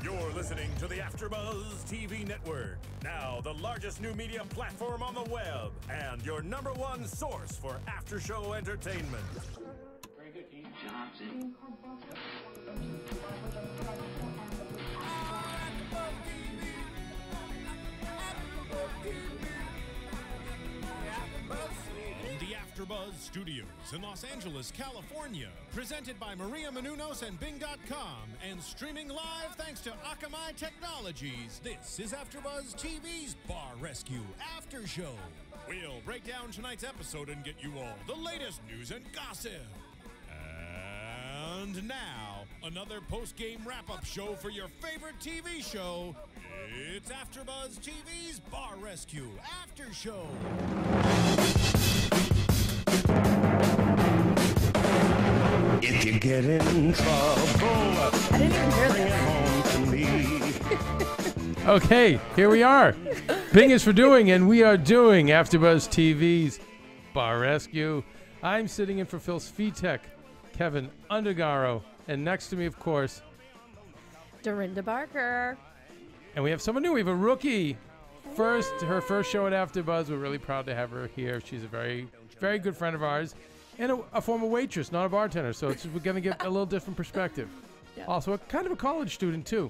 You're listening to the AFTERBUZZ TV Network, now the largest new media platform on the web, and your #1 source for after-show entertainment. Very good, Keith Johnson. The AFTERBUZZ Studios in Los Angeles, California. Presented by Maria Menounos and Bing.com and streaming live thanks to Akamai Technologies. This is AFTERBUZZ TV's Bar Rescue After Show. We'll break down tonight's episode and get you all the latest news and gossip. And now, another post-game wrap-up show for your favorite TV show. It's AFTERBUZZ TV's Bar Rescue After Show. If you get in trouble, I didn't even hear bring this. it home to me. Okay, here we are. Bing is for doing, and we are doing AFTERBUZZ TV's Bar Rescue. I'm sitting in for Phil Svitek, Keven Undergaro, and next to me, of course, Dorinda Barker. and we have someone new. We have a rookie. Her first show at AFTERBUZZ. We're really proud to have her here. She's a very, very good friend of ours, and a former waitress, not a bartender. So we're going to get a little different perspective. Yeah. Also, kind of a college student too.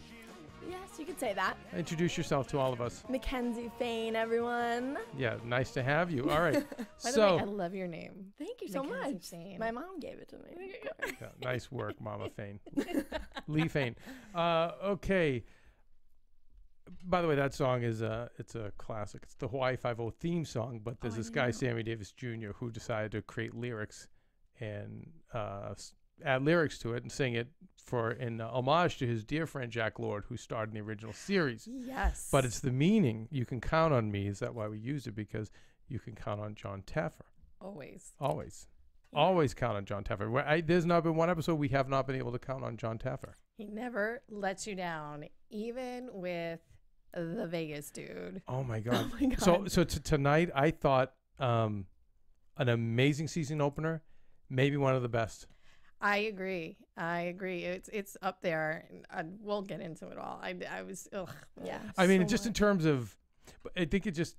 Yes, you could say that. Introduce yourself to all of us. McKenzie, Fayne, everyone. Yeah, nice to have you. All right. By the way, I love your name. Thank you so Mackenzie much. Fayne. My mom gave it to me. Yeah, nice work, Mama Fayne. Lee Fayne. Okay. By the way, that song is it's a classic. It's the Hawaii Five-0 theme song, but there's this guy, Sammy Davis Jr., who decided to create lyrics and add lyrics to it and sing it in homage to his dear friend Jack Lord, who starred in the original series. Yes. But it's the meaning, "You can count on me." Is that why we used it? Because you can count on John Taffer. Always. Always. Always count on John Taffer. There's not been one episode we have not been able to count on John Taffer. He never lets you down, even with the Vegas dude. Oh my God. Oh my God. So tonight I thought an amazing season opener, maybe one of the best. I agree. It's up there. We'll get into it all. I was, Yeah. I mean, so just in much. terms of, I think it just,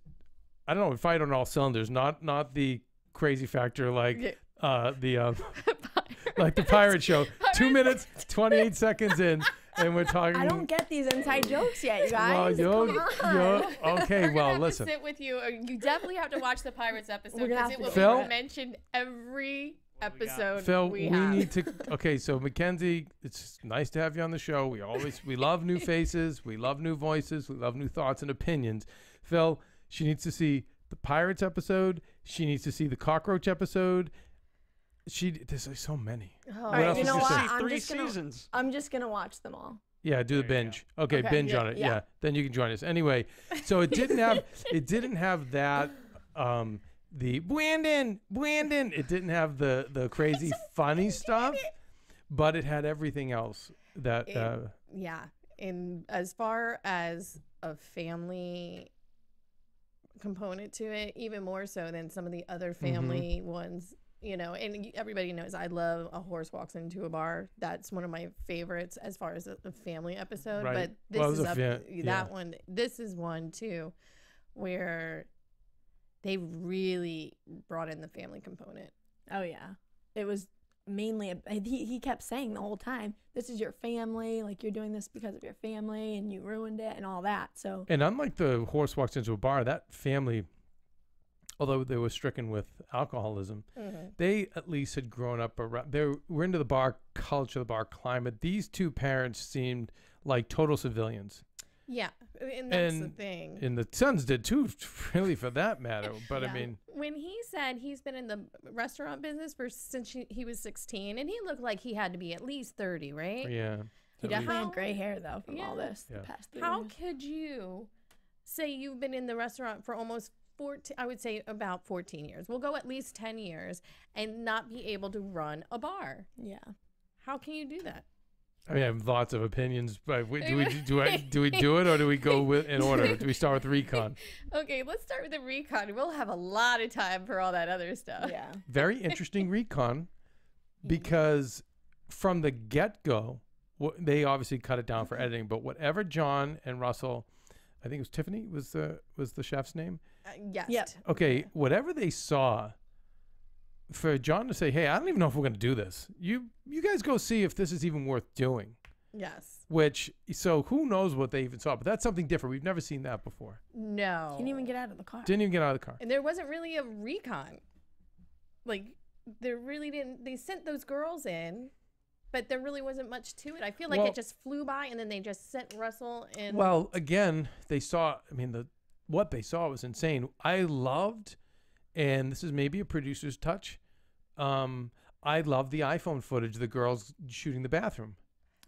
I don't know, it fired on all cylinders. Not the crazy factor like like the pirate show. 2 minutes, 28 seconds in, and we're talking. I don't get these inside jokes yet, you guys. Well, Come on. okay. We're Well, gonna have listen. to sit with you. You definitely have to watch the Pirates episode We're gonna because have it to will do it. be mentioned every episode. Phil, we we have. need to. Okay, so McKenzie, it's nice to have you on the show. We love new faces, we love new voices, we love new thoughts and opinions. Phil, she needs to see the Pirates episode. She needs to see the Cockroach episode. There's like so many. Oh, All right, else you is know this what? thing? I'm just gonna watch them all. Yeah, do the binge. Okay, Okay, binge yeah, on it. yeah. Yeah, then you can join us. Anyway, so it didn't have that the Brandon. It didn't have the crazy funny stuff, but it had everything else that Yeah. And as far as a family component to it, even more so than some of the other family ones, you know, and everybody knows I love A Horse Walks Into a Bar. That's one of my favorites as far as a family episode. Right. But this Well, it was is yeah. that one. This is one too, where they really brought in the family component. Oh yeah, it was mainly he kept saying the whole time, "This is your family. Like you're doing this because of your family, and you ruined it, and all that." So And unlike the Horse Walks Into a Bar, that family, although they were stricken with alcoholism, they at least had grown up around. They were into the bar culture, the bar climate. These two parents seemed like total civilians. Yeah, and that's the thing. And the sons did too, really, for that matter. But I Yeah. mean, When he said he's been in the restaurant business since he was 16, and he looked like he had to be at least 30, right? yeah. he at definitely least. had gray hair though from all Yeah. this. Yeah. The past 3 How years. could you say you've been in the restaurant for almost 14, I would say about 14 years. We'll go at least 10 years and not be able to run a bar. Yeah. How can you do that? I mean, I have lots of opinions, but do we do it or do we go in order? Do we start with recon? Okay, let's start with the recon. We'll have a lot of time for all that other stuff. Yeah. Very interesting recon, because from the get-go, they obviously cut it down for editing, but whatever John and Russell, I think it was Tiffany was the chef's name. Yes. Yep. Okay, whatever they saw, for John to say, "Hey, I don't even know if we're going to do this. You guys go see if this is even worth doing." Yes. So who knows what they even saw, but that's something different. We've never seen that before. No. Didn't even get out of the car. Didn't even get out of the car. And there wasn't really a recon. Like, there really didn't. They sent those girls in, but there really wasn't much to it. I feel like it just flew by, and then they just sent Russell in. Well, again, they saw. I mean, what they saw was insane. I loved, and this is maybe a producer's touch. I love the iPhone footage of the girls shooting the bathroom.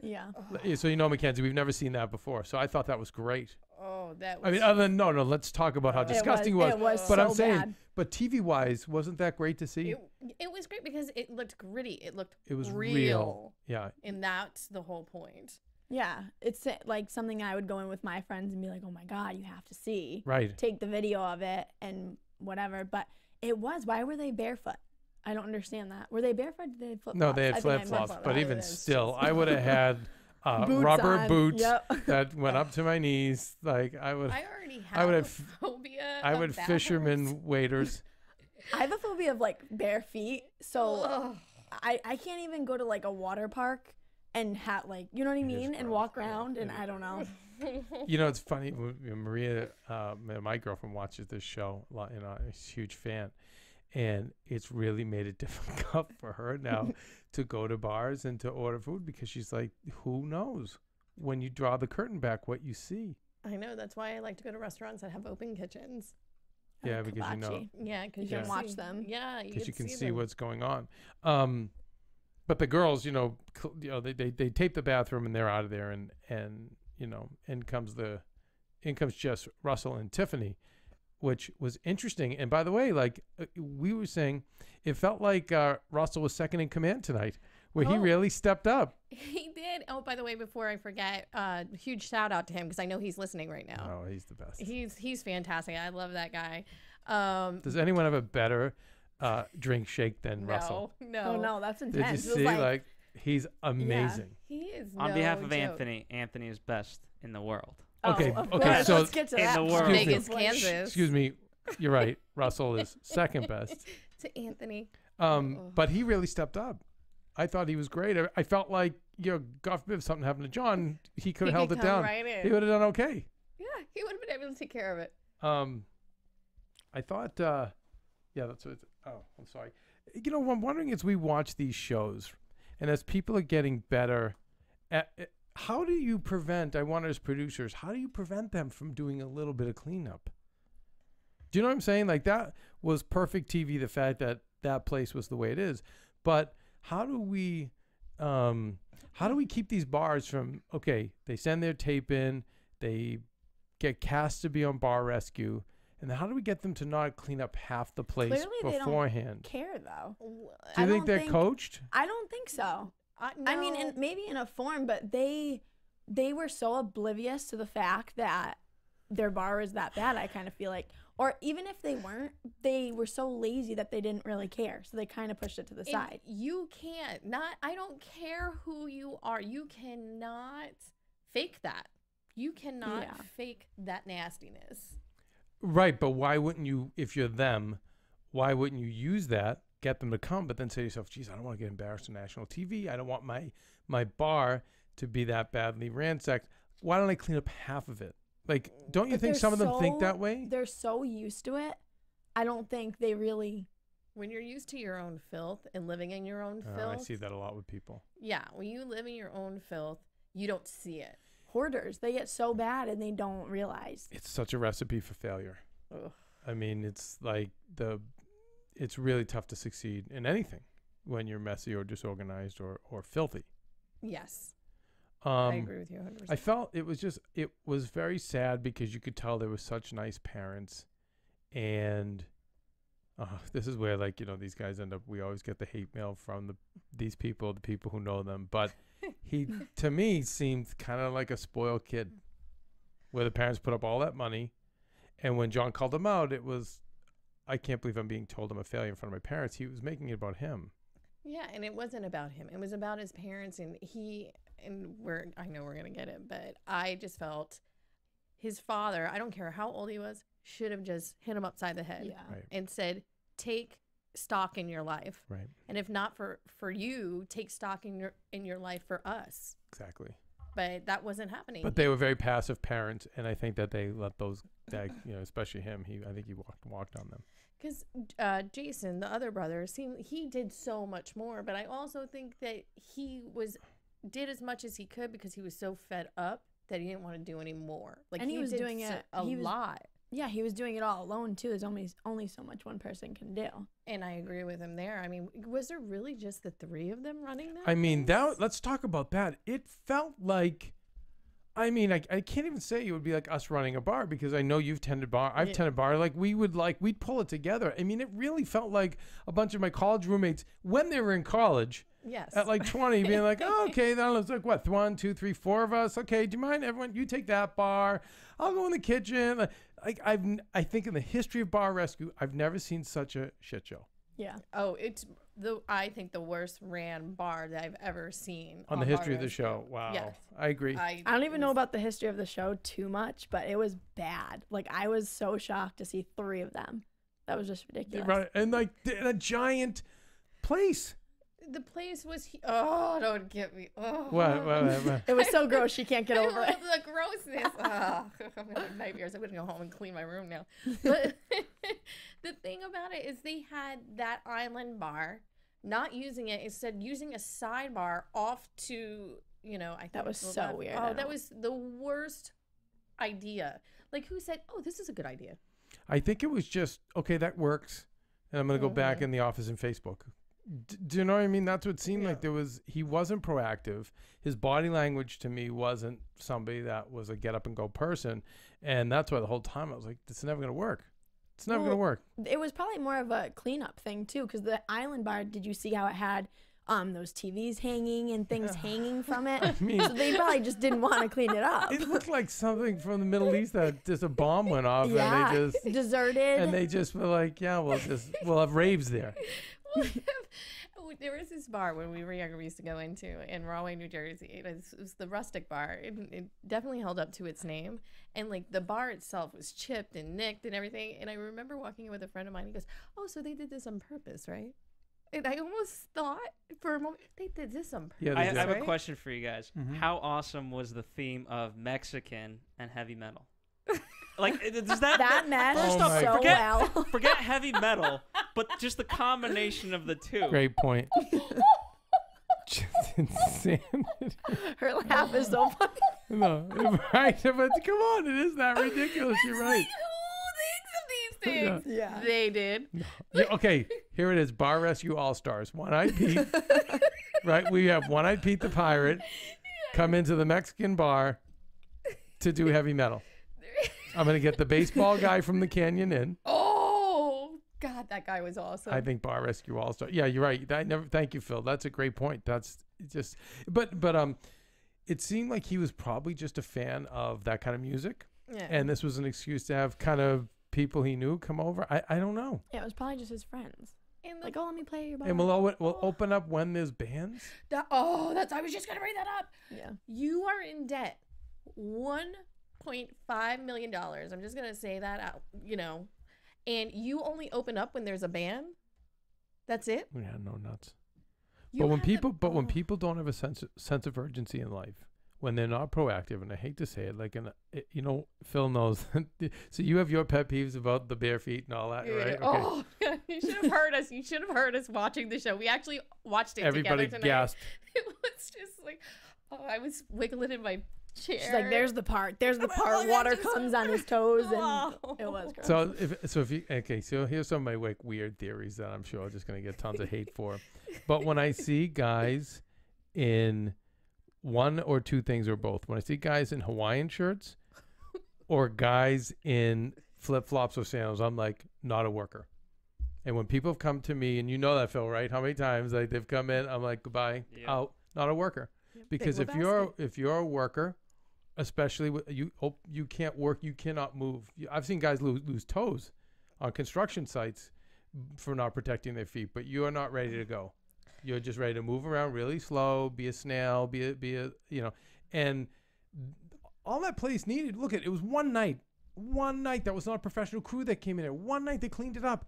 Yeah. So McKenzie, we've never seen that before. So I thought that was great. Oh, that was... I mean, other than, no, let's talk about how disgusting it was. It was but so I'm saying, bad. but TV-wise, wasn't that great to see? It was great because it looked gritty. It looked real. Yeah. And that's the whole point. Yeah. It's like something I would go in with my friends and be like, oh my God, you have to see. Right. Take the video of it and whatever. But it was, why were they barefoot? I don't understand that. Were they barefoot? Did they have flip-flops? No, they had I think I flip-flops. missed But that. even still, I would have had rubber on. boots Yep. that went up to my knees. Like I would already I would have have a phobia. I of would bathrooms. fisherman waders. I have a phobia of like bare feet. So I can't even go to like a water park and have like, you know what I mean? And walk around and I don't know. You know, it's funny. Maria, my girlfriend, watches this show a lot. You know, she's a huge fan. And it's really made it difficult for her now to go to bars and to order food because she's like, who knows when you draw the curtain back what you see? I know. That's why I like to go to restaurants that have open kitchens. Yeah, because you know. Hibachi. Yeah, because You can watch them. Yeah, Because you can see them. what's going on. But the girls, they tape the bathroom and they're out of there, and in comes just Russell and Tiffany, which was interesting. And by the way, like we were saying, it felt like Russell was second in command tonight, where he really stepped up. He did. Oh, by the way, before I forget, huge shout out to him because I know he's listening right now. Oh, he's the best. He's fantastic. I love that guy. Does anyone have a better drink shake than Russell? No. Oh no, that's Did intense. you It was see? Like he's amazing. He is. On behalf of joke. Anthony is best in the world. Okay, of okay, course. so Let's get to in that. the world. part. Vegas, Like, Kansas. Excuse me, you're right. Russell is second best. To Anthony. But he really stepped up. I thought he was great. I felt like, God forbid if something happened to John, he could have held it come down. right in. He would have done okay. Yeah, he would have been able to take care of it. I thought, yeah, that's what. Oh, I'm sorry. What I'm wondering as we watch these shows, and as people are getting better, how do you prevent? I wonder as producers, how do you prevent them from doing a little bit of cleanup? Do you know what I'm saying? Like that was perfect TV. The fact that that place was the way it is, but how do we keep these bars from? Okay, they send their tape in, they get cast to be on Bar Rescue. And how do we get them to not clean up half the place Clearly beforehand? They don't care though. Do you think they're coached? I don't think so. I mean, No. maybe in a form, but they were so oblivious to the fact that their bar was that bad. I kind of feel like, or even if they weren't, they were so lazy that they didn't really care. So they kind of pushed it to the side. You can't. I don't care who you are. You cannot fake that. You cannot fake that nastiness. Right, but why wouldn't you, if you're them, why wouldn't you use that, get them to come, but then say to yourself, geez, I don't want to get embarrassed on national TV. I don't want my bar to be that badly ransacked. Why don't I clean up half of it? Like, don't you think some of them think that way? They're so used to it. I don't think they really. When you're used to your own filth and living in your own filth. I see that a lot with people. Yeah, when you live in your own filth, you don't see it. Hoarders, they get so bad and they don't realize. It's such a recipe for failure. Ugh. I mean, it's like it's really tough to succeed in anything when you're messy or disorganized or filthy. Yes. I agree with you 100%. I felt it was very sad because you could tell there were such nice parents, and this is where these guys end up. We always get the hate mail from these people, the people who know them, but he to me seemed kind of like a spoiled kid, where the parents put up all that money, and when John called him out, it was, I can't believe I'm being told I'm a failure in front of my parents. He was making it about him. Yeah, and it wasn't about him. It was about his parents, and and I know we're gonna get it, but I just felt his father, I don't care how old he was, should have just hit him upside the head Right. and said, take stock in your life. Right. And if not for you, take stock in your life for us. Exactly. But that wasn't happening. But they were very passive parents, and I think that they let those, especially him. I think he walked on them. Because Jason, the other brother, he did so much more. But I also think that he did as much as he could because he was so fed up that he didn't want to do any more. Like, and he was did doing it a lot. Yeah, he was doing it all alone too. There's only so much one person can do. And I agree with him there. I mean, was there really just the three of them running that? I mean, let's talk about that. It felt like, I mean, I can't even say it would be like us running a bar, because I know you've tended bar. I've tended bar. Like, we'd pull it together. I mean, it really felt like a bunch of my college roommates when they were in college. Yes. At like 20, being like, oh, okay, then it's like, what, 1, 2, 3, 4 of us. Okay, do you mind, everyone? You take that bar. I'll go in the kitchen. Like, I think in the history of Bar Rescue, I've never seen such a shit show. Yeah. Oh, I think the worst ran bar that I've ever seen On the history of Bar the show. Rescue. Wow. Yes. I agree. I don't even know about the history of the show too much, but it was bad. Like, I was so shocked to see 3 of them. That was just ridiculous. Right. And like in a giant place. The place was, don't get me. Oh. What? It was so gross. She can't get over it. The grossness. I'm gonna have nightmares. I'm gonna go home and clean my room now. But the thing about it is they had that island bar, not using it, instead using a sidebar off to, I think That was to the so left. weird. Oh, that was the worst idea. Like, who said, oh, this is a good idea? I think it was just, okay, that works. And I'm going to go back in the office and Facebook. Do you know what I mean? That's what it seemed like. He wasn't proactive. His body language to me wasn't somebody that was a get up and go person. And that's why the whole time I was like, this is never going to work. It's never going to work. It was probably more of a cleanup thing too, because the island bar, did you see how it had those TVs hanging and things hanging from it? I mean, so they probably just didn't want to clean it up. It looked like something from the Middle East that just a bomb went off and they just deserted. And they just were like, yeah, we'll have raves there. There was this bar when we were younger we used to go into in Rahway, New Jersey. It was the Rustic Bar. It definitely held up to its name. And like the bar itself was chipped and nicked and everything. And I remember walking in with a friend of mine. He goes, oh, so they did this on purpose, right? And I almost thought for a moment, they did this on purpose. Yeah, I have a question for you guys. How awesome was the theme of Mexican and heavy metal? Like, does that meshed Oh my so well. forget heavy metal, but just the combination of the two. Great point. Just insanity. Her laugh is so funny. No, right? But come on, it is that ridiculous. You're right. Who thinks of these things? Yeah. They did. Yeah, okay, here it is. Bar Rescue All Stars. One-Eyed Pete. Right? We have One-Eyed Pete the Pirate come into the Mexican bar to do heavy metal. I'm going to get the baseball guy from the Canyon Inn. Oh, God, that guy was awesome. I think Bar Rescue All Star. Yeah, you're right. Thank you, Phil. That's a great point. That's just, but it seemed like he was probably just a fan of that kind of music. Yeah. And this was an excuse to have kind of people he knew come over. I don't know. Yeah, it was probably just his friends. And Like, oh, let me play your bar. And we'll open up when there's bands. I was just going to bring that up. Yeah. You are in debt. $1.5 million. I'm just going to say that out, and you only open up when there's a band. That's it. Yeah, no nuts. You But when have when people don't have a sense of urgency in life, when they're not proactive, and I hate to say it, like, Phil knows. So you have your pet peeves about the bare feet and all that, right? Okay. Oh, you should have heard us. You should have heard us watching the show. We actually watched it Everybody together tonight. gasped. It was just like, I was wiggling in my chair. She's like, there's the part. Water comes on his toes, and Oh. it was gross. So here's some of my weird theories that I'm sure I'm just gonna get tons of hate for. But when I see guys in one or two things or both, when I see guys in Hawaiian shirts or guys in flip flops or sandals, I'm like, not a worker. And when people have come to me, and you know that, Phil, right? How many times they've come in, I'm like, goodbye, out, not a worker. Because if you're a worker, especially you can't work, you cannot move. I've seen guys lose toes on construction sites for not protecting their feet, but you are not ready to go. You're just ready to move around really slow, be a snail, be a and all that place needed. Look it was one night. That was not a professional crew that came in there. One night they cleaned it up.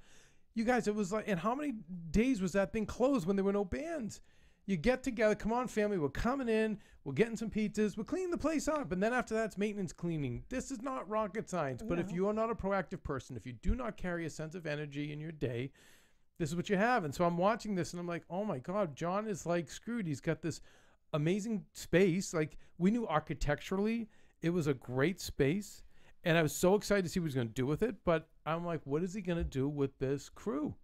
You guys, it was like, and how many days was that thing closed when there were no bands? You get together, come on, family, we're coming in, we're getting some pizzas, we're cleaning the place up, and then after that, it's maintenance cleaning. This is not rocket science, but if you are not a proactive person, if you do not carry a sense of energy in your day, this is what you have. And so I'm watching this, and I'm like, oh my God, John is like screwed. He's got this amazing space. Like, we knew architecturally, it was a great space, and I was so excited to see what he was going to do with it, but I'm like, what is he going to do with this crew?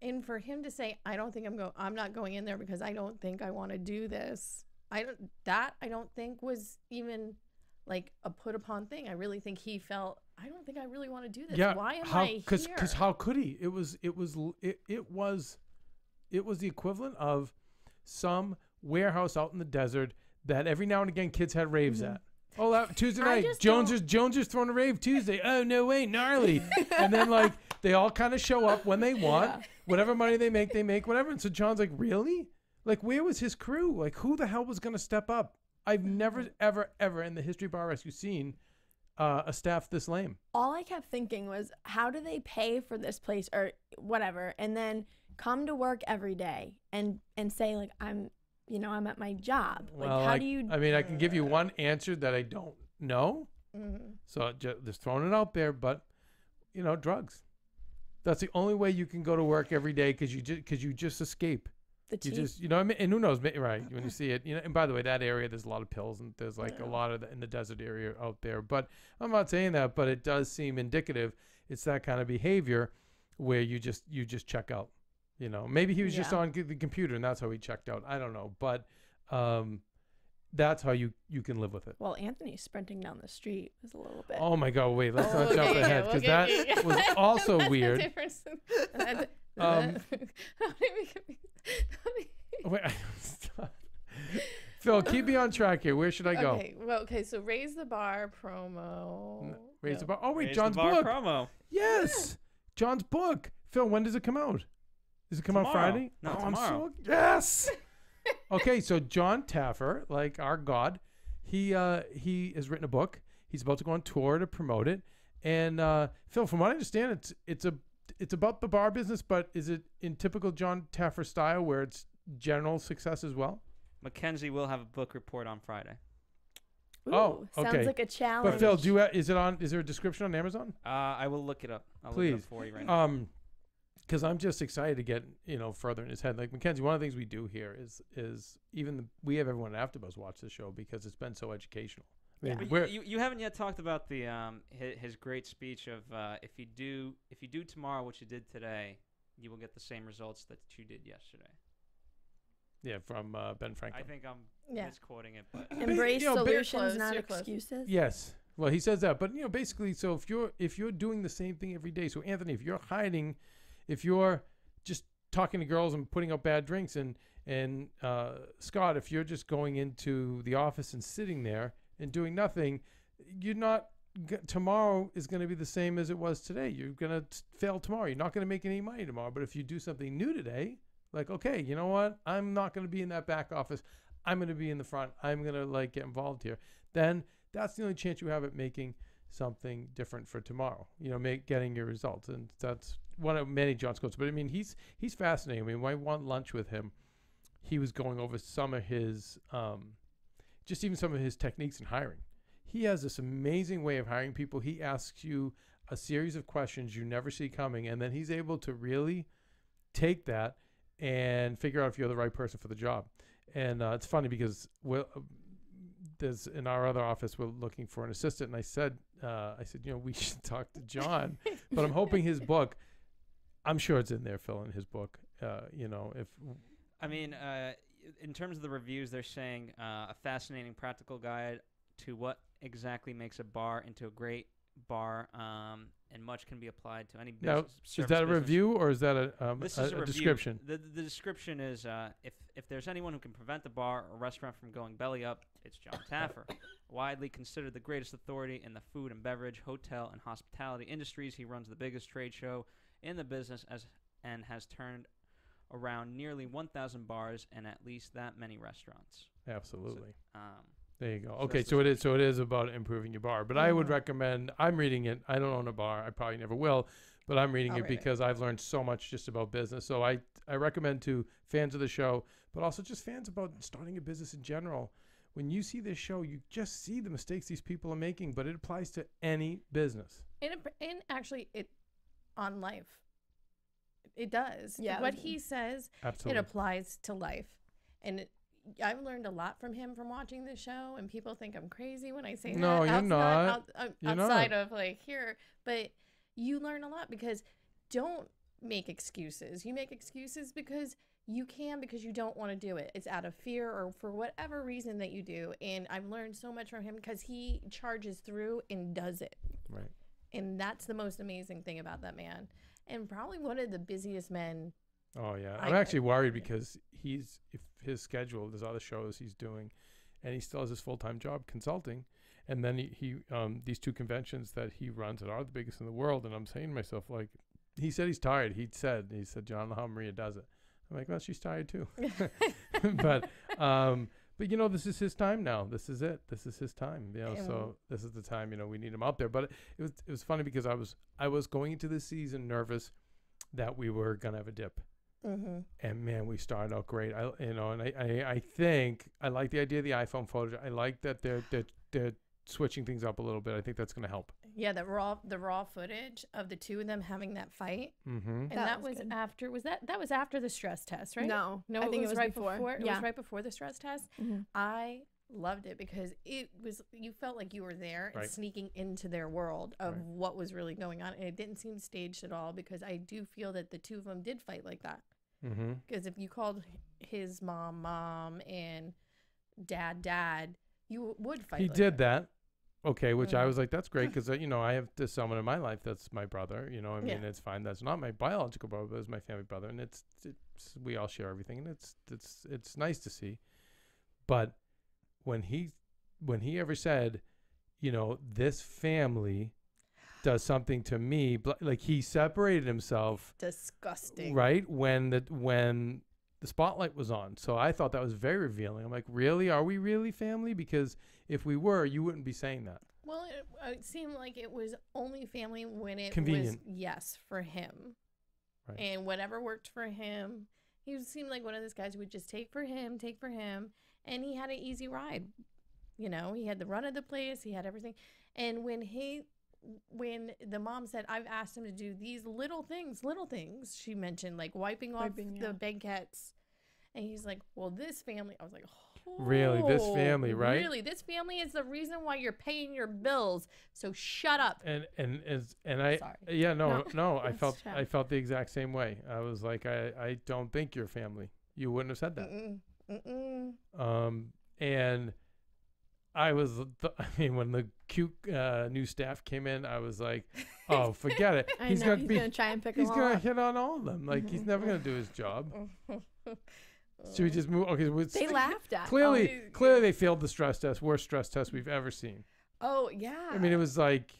And for him to say, I'm not going in there because I don't think I want to do this. I don't think was even like a put upon thing. I really think he felt, I don't think I really want to do this. Yeah, why am I here? Because how could he? It was the equivalent of some warehouse out in the desert that every now and again kids had raves at. Oh, Tuesday night, Jones is throwing a rave Tuesday. Oh, no way, gnarly. And then, like, they all kind of show up when they want. Whatever money they make, whatever. And so John's like, really? Like, where was his crew? Like, who the hell was going to step up? I've never, ever, ever in the history of Bar Rescue seen a staff this lame. All I kept thinking was, how do they pay for this place or whatever, and then come to work every day and say, like, I'm at my job. Like, well, how do you? I mean, I can give you one answer that I don't know. So just throwing it out there, but drugs. That's the only way you can go to work every day because you just escape. You just what I mean? And who knows, right? When you see it, and by the way, that area there's a lot of pills and there's like a lot of in the desert area out there. But I'm not saying that, but it does seem indicative. It's that kind of behavior where you just check out. Maybe he was just on the computer and that's how he checked out. I don't know, but that's how you can live with it. Well, Anthony's sprinting down the street is a little bit. Oh my God! Wait, let's not jump ahead because that was also weird. Wait, stop. Phil, keep me on track here. Where should I go? Okay, so Raise the Bar promo. Raise the Bar. Oh wait, Raise John's the Bar book. promo. Yes, John's book. Phil, when does it come out? Does it come out Friday? No, tomorrow. Yes. Okay, so John Taffer, like our God, he has written a book. He's about to go on tour to promote it. And Phil, from what I understand, it's about the bar business, but is it in typical John Taffer style where it's general success as well? McKenzie will have a book report on Friday. Ooh, okay. Sounds like a challenge. But Phil, is there a description on Amazon? I will look it up. I'll Please. look it up for you right now. Because I'm just excited to get further in his head. Like McKenzie, one of the things we do here is we have everyone at AfterBuzz watch the show because it's been so educational. I mean, But you haven't yet talked about the his great speech of if you do tomorrow what you did today, you will get the same results that you did yesterday. Yeah, from Ben Franklin. I think I'm misquoting it, but Embrace solutions, close, not you're close. excuses. Yes. Well, he says that, but basically, so if you're doing the same thing every day, so Anthony, if you're hiding, if you're just talking to girls and putting out bad drinks, and Scott, if you're just going into the office and sitting there and doing nothing, you're not. Tomorrow is going to be the same as it was today. You're going to fail tomorrow. You're not going to make any money tomorrow. But if you do something new today, like, okay, you know what? I'm not going to be in that back office. I'm going to be in the front. I'm going to get involved here. Then that's the only chance you have at making something different for tomorrow. Getting your results, and that's one of many John's quotes. But I mean, he's fascinating. I mean, when I went lunch with him, he was going over some of his, just even some of his techniques in hiring. He has this amazing way of hiring people. He asks you a series of questions you never see coming, and then he's able to really take that and figure out if you're the right person for the job. And it's funny because there's in our other office, we're looking for an assistant. And I said, we should talk to John, but I'm hoping his book, I'm sure it's in there, Phil, in his book. In terms of the reviews, they're saying a fascinating practical guide to what exactly makes a bar into a great bar, and much can be applied to any business. Now, is that a review or is that a description? The description is if there's anyone who can prevent a bar or restaurant from going belly up, it's John Taffer. Widely considered the greatest authority in the food and beverage, hotel, and hospitality industries, he runs the biggest trade show in the business and has turned around nearly 1,000 bars and at least that many restaurants. Absolutely. So, there you go. so Okay, that's so it is about improving your bar. But I would recommend. I'm reading it. I don't own a bar. I probably never will. But I'm reading it because I've learned so much just about business. So I recommend to fans of the show, but also just fans about starting a business in general. When you see this show, you just see the mistakes these people are making, but it applies to any business. And actually, it on life. It does. Yeah. What he says, Absolutely. it applies to life. And I've learned a lot from him from watching this show. And people think I'm crazy when I say that. No, you're not. You're outside not. of like here. But you learn a lot because don't make excuses. You make excuses because you can, because you don't want to do it. It's out of fear or for whatever reason that you do. And I've learned so much from him because he charges through and does it. Right. And that's the most amazing thing about that man. And probably one of the busiest men. Oh yeah, I'm actually worried because if his schedule, there's other shows he's doing, and he still has his full-time job consulting, and then he these 2 conventions that he runs that are the biggest in the world, and I'm saying to myself, like, he said he's tired. He said, John, I don't know how Maria does it. I'm like, well, she's tired too. but you know, this is his time now. This is it. This is his time. You know, so this is the time. You know, we need him out there. But it was funny because I was going into this season nervous that we were gonna have a dip. Mm-hmm. And man, we started out great. I think I like the idea of the iPhone footage. I like that they're switching things up a little bit. I think that's gonna help. Yeah, the raw footage of the 2 of them having that fight, Mm-hmm. and that was after that was after the stress test, right? No, no, I think it was right before. It was right before the stress test. Mhm. I loved it because you felt like you were there and Right. sneaking into their world of Right. what was really going on, and it didn't seem staged at all because I do feel that the 2 of them did fight like that. Mm-hmm. Because if you called his mom and dad, you would fight. He like did that. Okay, which I Mhm. was like, that's great because you know, I have this someone in my life that's my brother. You know, I mean, Yeah. it's fine. That's not my biological brother, but it's my family brother, and it's we all share everything, and it's nice to see. But when he ever said, you know, this family does something to me, like he separated himself, Disgusting. right, when the spotlight was on. So I thought that was very revealing. I'm like, really? Are we really family? Because if we were, you wouldn't be saying that. Well, it seemed like it was only family when it Convenient. was, yes, for him. Right. And whatever worked for him. He seemed like one of those guys who would just take for him. And he had an easy ride. You know, he had the run of the place. He had everything. And when the mom said, I've asked him to do these little things, she mentioned, like wiping off the banquettes. And he's like, well, this family, I was like, oh, Really? This family, right? Really? This family is the reason why you're paying your bills. So shut up. And I, Sorry. yeah, no, I That's felt, sad. I felt the exact same way. I was like, I don't think you're family. You wouldn't have said that. And I was, I mean, when the cute new staff came in, I was like, oh, forget it. He's gonna try and pick them He's all gonna up. hit on all of them. Like he's never gonna do his job. Should we just move? Okay, They laughed at. clearly they failed the stress test. Worst stress test we've ever seen. Oh, yeah. I mean, it was like,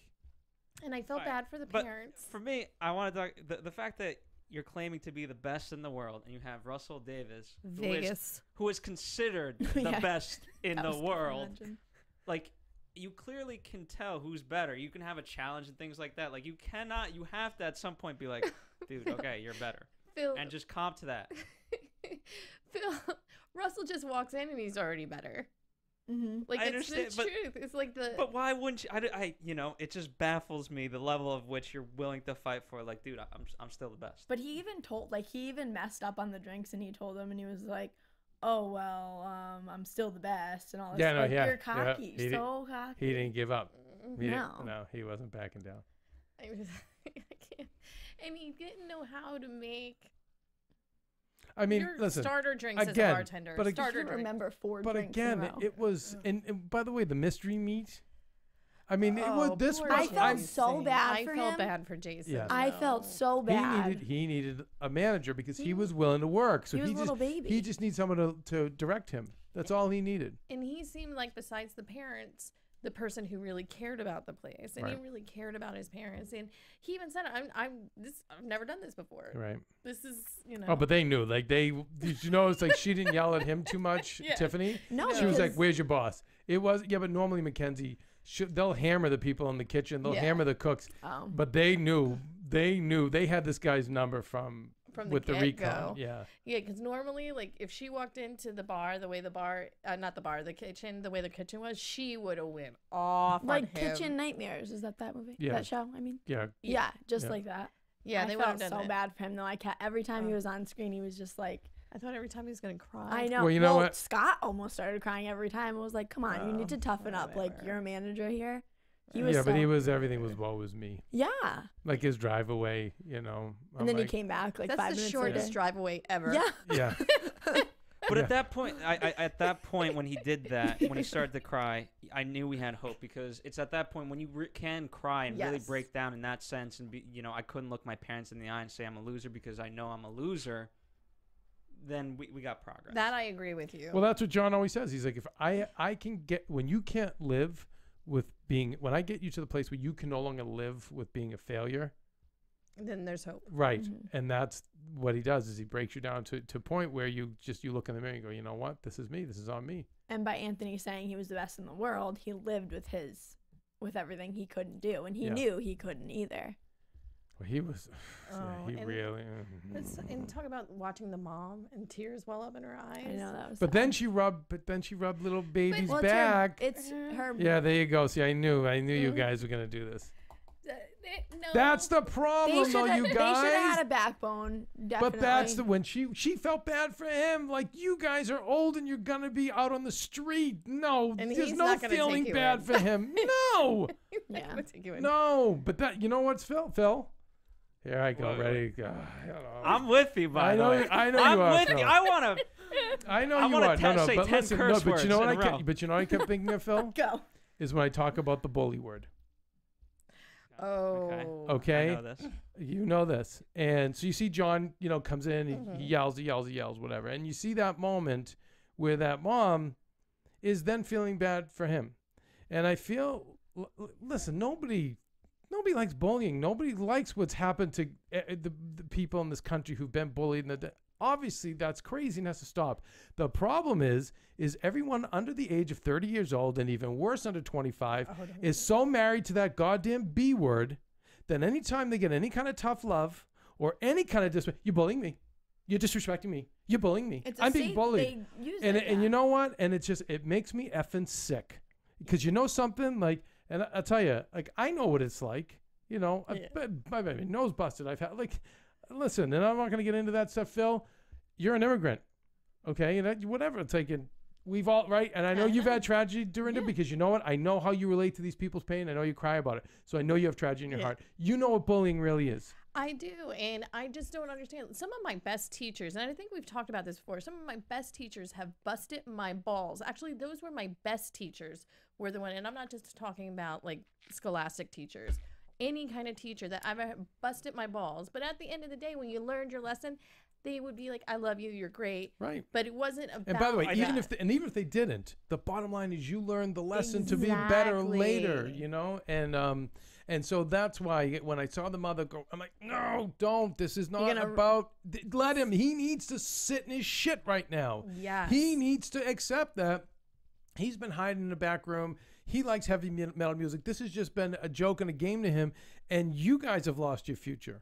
And I felt bad for the But parents. for me, I want to talk the fact that you're claiming to be the best in the world, and you have Russell Davis, who is considered the Yeah. best in That the was- world. imagine. Like, you clearly can tell who's better. You can have a challenge and things like that. Like, you have to at some point be like, dude, okay, you're better. Phil, And just comp to that. Russell just walks in and he's already better. Mm-hmm. Like, I it's understand, the but- truth. It's like the... But why wouldn't you? You know, it just baffles me the level of which you're willing to fight for. Like, dude, I'm still the best. But he even messed up on the drinks, and he told them, and he was like, "Oh well, I'm still the best," and all this. Yeah, no, like, yeah, you're yeah. cocky, He so cocky. he didn't give up. No. No, he wasn't backing down. I was, I can't. And he didn't know how to make I mean, your listen. starter drinks again, as a bartender. but Starter I drink. remember 4 But drinks in a again, row. it was, and by the way, the mystery meat. I mean, it Oh, was this. poor Was, I felt I'm- so bad I for felt him. bad for Jason. Yes. I though. felt so bad. He needed a manager because he was willing to work. So He was a little baby. He just needs someone to direct him. That's all he needed. And he seemed like, besides the parents, the person who really cared about the place, and he really cared about his parents. And he even said, I've never done this before. Right. This is, Oh, but they knew. Like, did you notice, like, she didn't yell at him too much, Tiffany? No. She was like, where's your boss? It was, but normally McKenzie, they'll hammer the people in the kitchen. They'll hammer the cooks. But they knew. They had this guy's number from with the recon. Yeah, because normally, like, if she walked into the bar, the way the bar, not the bar, the kitchen, the way the kitchen was, she would have went off like on him. Kitchen Nightmares. Is that movie? Yeah. That show? I mean. Yeah, just like that. Yeah, I they felt done so it. bad for him though. Every time he was on screen, he was just like. I thought every time he was gonna cry. I know. Well, you know what? Scott almost started crying every time. It was like, come on, you need to toughen up. Like, you're a manager here. He was but everything was woe was me. Yeah. Like his drive away, And then he came back like 5 minutes later. That's the shortest drive away ever. Yeah. Yeah. But at that point, at that point when he did that, when he started to cry, I knew we had hope, because it's at that point when you can cry and really break down in that sense, and be, I couldn't look my parents in the eye and say I'm a loser because I know I'm a loser. Then we got progress. That I agree with you. Well, that's what John always says. He's like, if I can get, when you can't live with being, when I get you to the place where you can no longer live with being a failure, then there's hope. right? And that's what he does, is he breaks you down to a point where you look in the mirror and go, you know what, this is me, this is on me. And by Anthony saying he was the best in the world, he lived with everything he couldn't do, and he knew he couldn't either. Well, he was. He really. And talk about watching the mom and tears well up in her eyes. I know that was. But then she rubbed little baby's well, back. It's her. Yeah, there you go. See, I knew you guys were gonna do this. No. That's the problem, though, you guys. They should have had a backbone. Definitely. But that's when she felt bad for him. Like, you guys are old and you're gonna be out on the street. No, And there's he's no not gonna feeling take you bad in. for him. No, Yeah. no. But that, you know what's Phil? Here I go, ready to go. I'm with you, by the way. I know I'm you are. with you. Phil. I want to. I know I you wanna are. No, say but 10 listen, curse but you know words what in a row. But you know what I kept thinking of, Phil? Go. Is when I talk about the bully word. Oh. Okay. I know this. You know this. And so you see John, comes in, he yells, whatever. And you see that moment where that mom is then feeling bad for him. And I feel, listen, nobody likes bullying. Nobody likes what's happened to the people in this country who've been bullied. Obviously, that's crazy and has to stop. The problem is everyone under the age of 30 years old, and even worse, under 25, is so married to that goddamn B word that anytime they get any kind of tough love or any kind of disrespect, you're bullying me. You're disrespecting me. You're bullying me. I'm being bullied. And you know what? And it makes me effing sick. Because you know something? Like, and I'll tell you, like, I know what it's like. My nose busted. I've had, like, listen, and I'm not going to get into that stuff, Phil. You're an immigrant, okay? And whatever. It's like, we've all, right? And I know you've had tragedy, Dorinda, because you know what? I know how you relate to these people's pain. I know you cry about it. So I know you have tragedy in your heart. You know what bullying really is. I do, and I just don't understand. Some of my best teachers, and I think we've talked about this before, some of my best teachers have busted my balls. Actually, those were my best teachers, were the one, and I'm not just talking about, like, scholastic teachers. Any kind of teacher that I've ever busted my balls. But at the end of the day, when you learned your lesson, they would be like, I love you, you're great. Right. But it wasn't about. And by the way, even if they didn't, the bottom line is you learned the lesson to be better later, and so that's why when I saw the mother go, I'm like, no, don't. This is not about. Let him. He needs to sit in his shit right now. Yeah. He needs to accept that. He's been hiding in the back room. He likes heavy metal music. This has just been a joke and a game to him. And you guys have lost your future.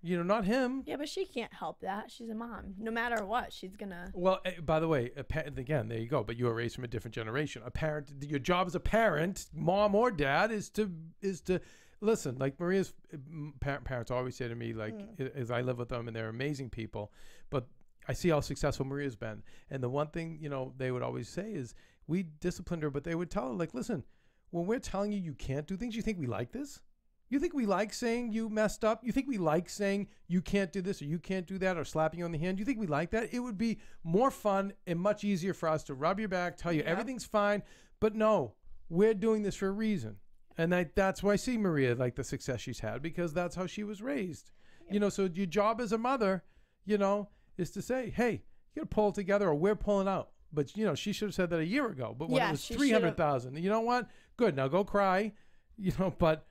Not him. Yeah, but she can't help that. She's a mom. No matter what, she's gonna. Well, by the way, again, there you go. But you were raised from a different generation. A parent, your job as a parent, mom or dad, is to listen. Like Maria's parents always say to me, like, as I live with them, and they're amazing people. But I see how successful Maria's been, and the one thing they would always say is, we disciplined her, but they would tell her, like, listen, when we're telling you can't do things, you think we like this? You think we like saying you messed up? You think we like saying you can't do this or you can't do that or slapping you on the hand? You think we like that? It would be more fun and much easier for us to rub your back, tell you everything's fine. But no, we're doing this for a reason. And that's why I see Maria, like, the success she's had, because that's how she was raised. So your job as a mother, is to say, hey, you got to pull it together, or we're pulling out. but she should have said that a year ago. But when Yeah, it was she 300,000, you know what? Good. Now go cry. But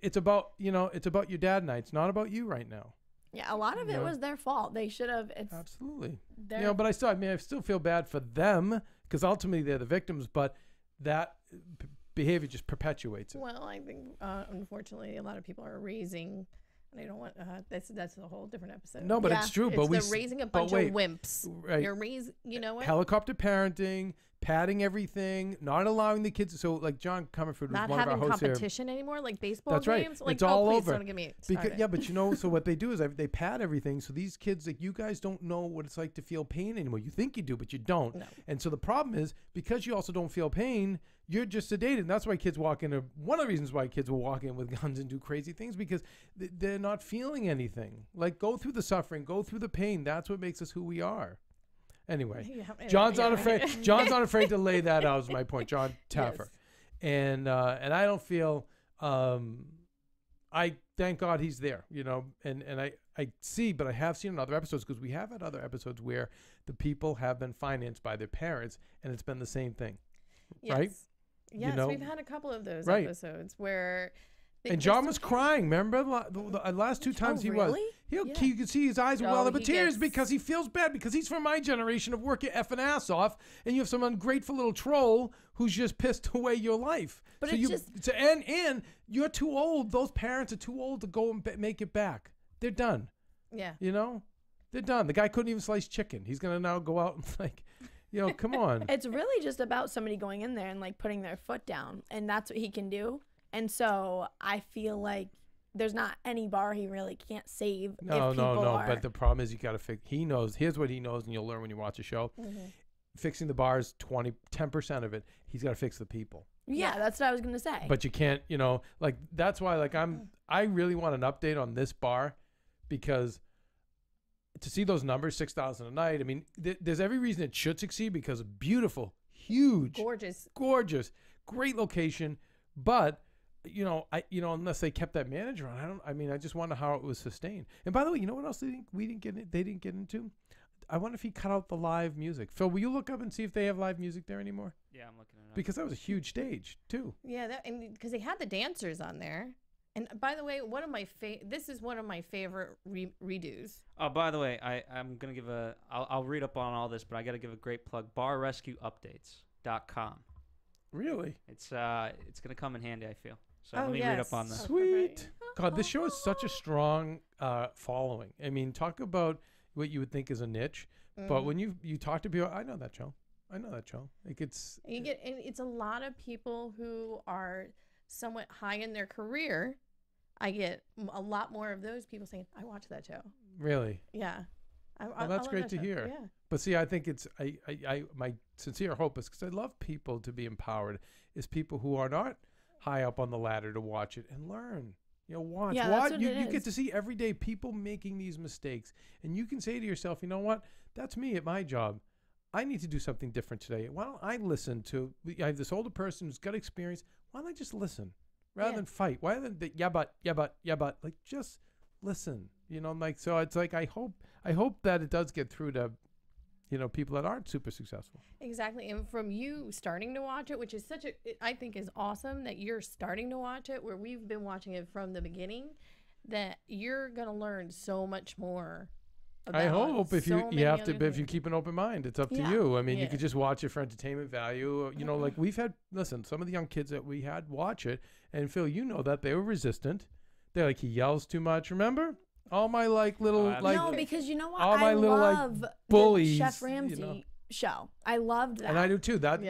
it's about it's about your dad nights, not about you right now. Yeah, a lot of it was their fault. They should have. Absolutely. But I still feel bad for them because ultimately they're the victims. But that behavior just perpetuates it. Well, I think unfortunately a lot of people are raising. And I don't want that's a whole different episode. No, but it's true. But they're raising a bunch of wimps. Right. You're raising. You know what? Helicopter parenting. Padding everything, not allowing the kids. So, like John Comerford was one of our hosts here. Not having competition anymore, like baseball That's right. games. Like, it's all please over. Don't get me started. But so what they do is they pad everything. So these kids, like you guys, don't know what it's like to feel pain anymore. You think you do, but you don't. No. And so the problem is because you also don't feel pain, you're just sedated. And that's why kids walk in. One of the reasons why kids will walk in with guns and do crazy things because they're not feeling anything. Like go through the suffering, go through the pain. That's what makes us who we are. Anyway, John's not afraid. John's not afraid to lay that out. Is my point, John Taffer, and I don't feel. I thank God he's there, and I see, but I have seen in other episodes because we have had other episodes where the people have been financed by their parents, and it's been the same thing, right? Yes, we've had a couple of those episodes where. And John was crying. Remember the last two times he was. You could see his eyes well up with tears because he feels bad because he's from my generation of work your effing ass off, and you have some ungrateful little troll who's just pissed away your life. But and you're too old. Those parents are too old to go and make it back. They're done. Yeah. They're done. The guy couldn't even slice chicken. He's gonna now go out and come on. It's really just about somebody going in there and putting their foot down, and that's what he can do. And so I feel like there's not any bar he really can't save. No. But the problem is you got to fix. He knows. Here's what he knows, and you'll learn when you watch the show. Mm-hmm. Fixing the bars, 10% of it. He's got to fix the people. Yeah, that's what I was gonna say. But you can't. That's why. I really want an update on this bar, because to see those numbers, 6,000 a night. I mean, there's every reason it should succeed because beautiful, huge, gorgeous, great location, but. Unless they kept that manager on, I just wonder how it was sustained. And by the way, you know what else they didn't get into? I wonder if he cut out the live music. Phil, will you look up and see if they have live music there anymore? Yeah, I'm looking it up. Because that was a huge stage too. Yeah, and because they had the dancers on there. And by the way, this is one of my favorite redos. Oh, by the way, I'm gonna give I'll read up on all this, but I got to give a great plug. BarRescueUpdates.com. Really? It's gonna come in handy, I feel. So let me read up on that. Sweet. God, this show is such a strong following. I mean, talk about what you would think is a niche, but when you talk to people, I know that show. Like it's it's a lot of people who are somewhat high in their career. I get a lot more of those people saying, "I watch that show." Really? Yeah. Well, that's great to hear. Yeah. But see, I think it's my sincere hope is because I love people to be empowered. Is people who are not high up on the ladder to watch it and learn. Watch. You get to see everyday people making these mistakes, and you can say to yourself, you know what? That's me at my job. I need to do something different today. Why don't I listen to? I have this older person who's got experience. Why don't I just listen rather than fight? Why than yeah but like just listen. So it's like I hope that it does get through to people that aren't super successful. Exactly. And from you starting to watch it, which is I think is awesome that you're starting to watch it, where we've been watching it from the beginning, that you're going to learn so much more. I hope if if you keep an open mind, it's up to you. I mean, you could just watch it for entertainment value. Like we've had, some of the young kids that we had watch it, and Phil, that they were resistant. They're like, he yells too much. Remember? All my no, because you know what? All my love bullies, the Chef Ramsay show. I loved that, and I do too. That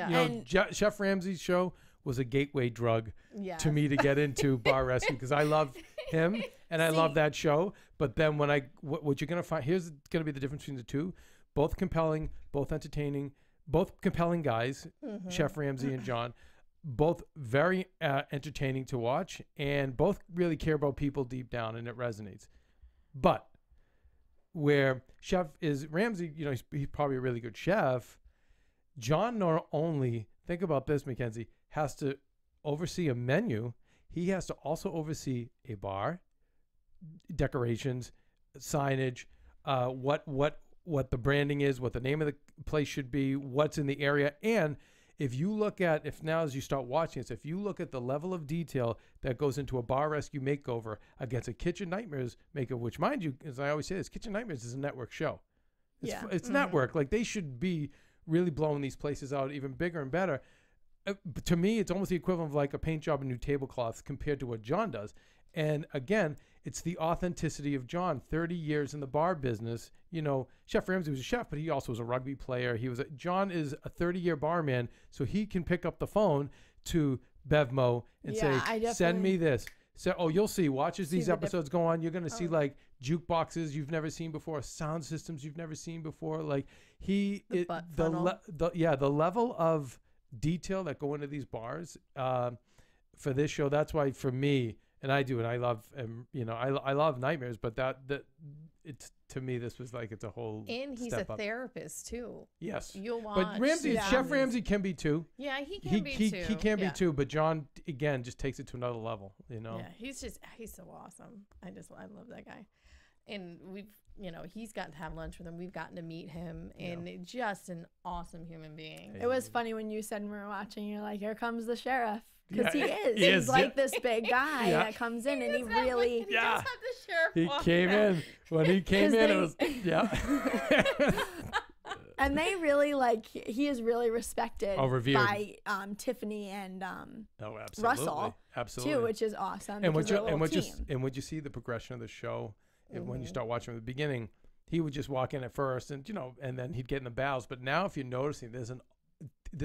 Chef Ramsay's show was a gateway drug to me to get into Bar Rescue because I love him and I love that show. But then when what you're gonna find here's gonna be the difference between the two: both compelling, both entertaining, both compelling guys, Chef Ramsay and John. Both very entertaining to watch, and both really care about people deep down, and it resonates. But where Chef is Ramsay, he's probably a really good chef. John not only, think about this, McKenzie, has to oversee a menu. He has to also oversee a bar, decorations, signage, what what the branding is, what the name of the place should be, what's in the area. And if you look at, if now as you start watching this, if you look at the level of detail that goes into a bar rescue makeover against a Kitchen Nightmares makeover, which mind you, as I always say this, Kitchen Nightmares is a network show. It's network. Like they should be really blowing these places out even bigger and better. To me, it's almost the equivalent of like a paint job and new tablecloths compared to what John does. And again, it's the authenticity of John. 30 years in the bar business. You know, Chef Ramsay was a chef, but he also was a rugby player. John is a 30-year barman, so he can pick up the phone to Bevmo and say, "Send me this." So, you'll see. Watch as these episodes go on. You're gonna see like jukeboxes you've never seen before, sound systems you've never seen before. Like the level of detail that go into these bars for this show. That's why for me. And I do, and I love, I love Nightmares, but that it's to me this was like it's a whole. And he's a therapist too. Yes, you'll watch. But Ramsay, Chef Ramsay can be too. Yeah, he can be too. He can be too, but John again just takes it to another level. You know. Yeah, he's so awesome. I love that guy, and he's gotten to have lunch with him. We've gotten to meet him, and just an awesome human being. It was funny when you said when we were watching, you're like, "Here comes the sheriff." Because he he's is like this big guy that comes in and he really he does have the sheriff he came in when he came in it was and they really he is really respected revered by Tiffany and Russell too, which is awesome. And would you see the progression of the show when you start watching from the beginning? He would just walk in at first and and then he'd get in the bows, but now if you're noticing there's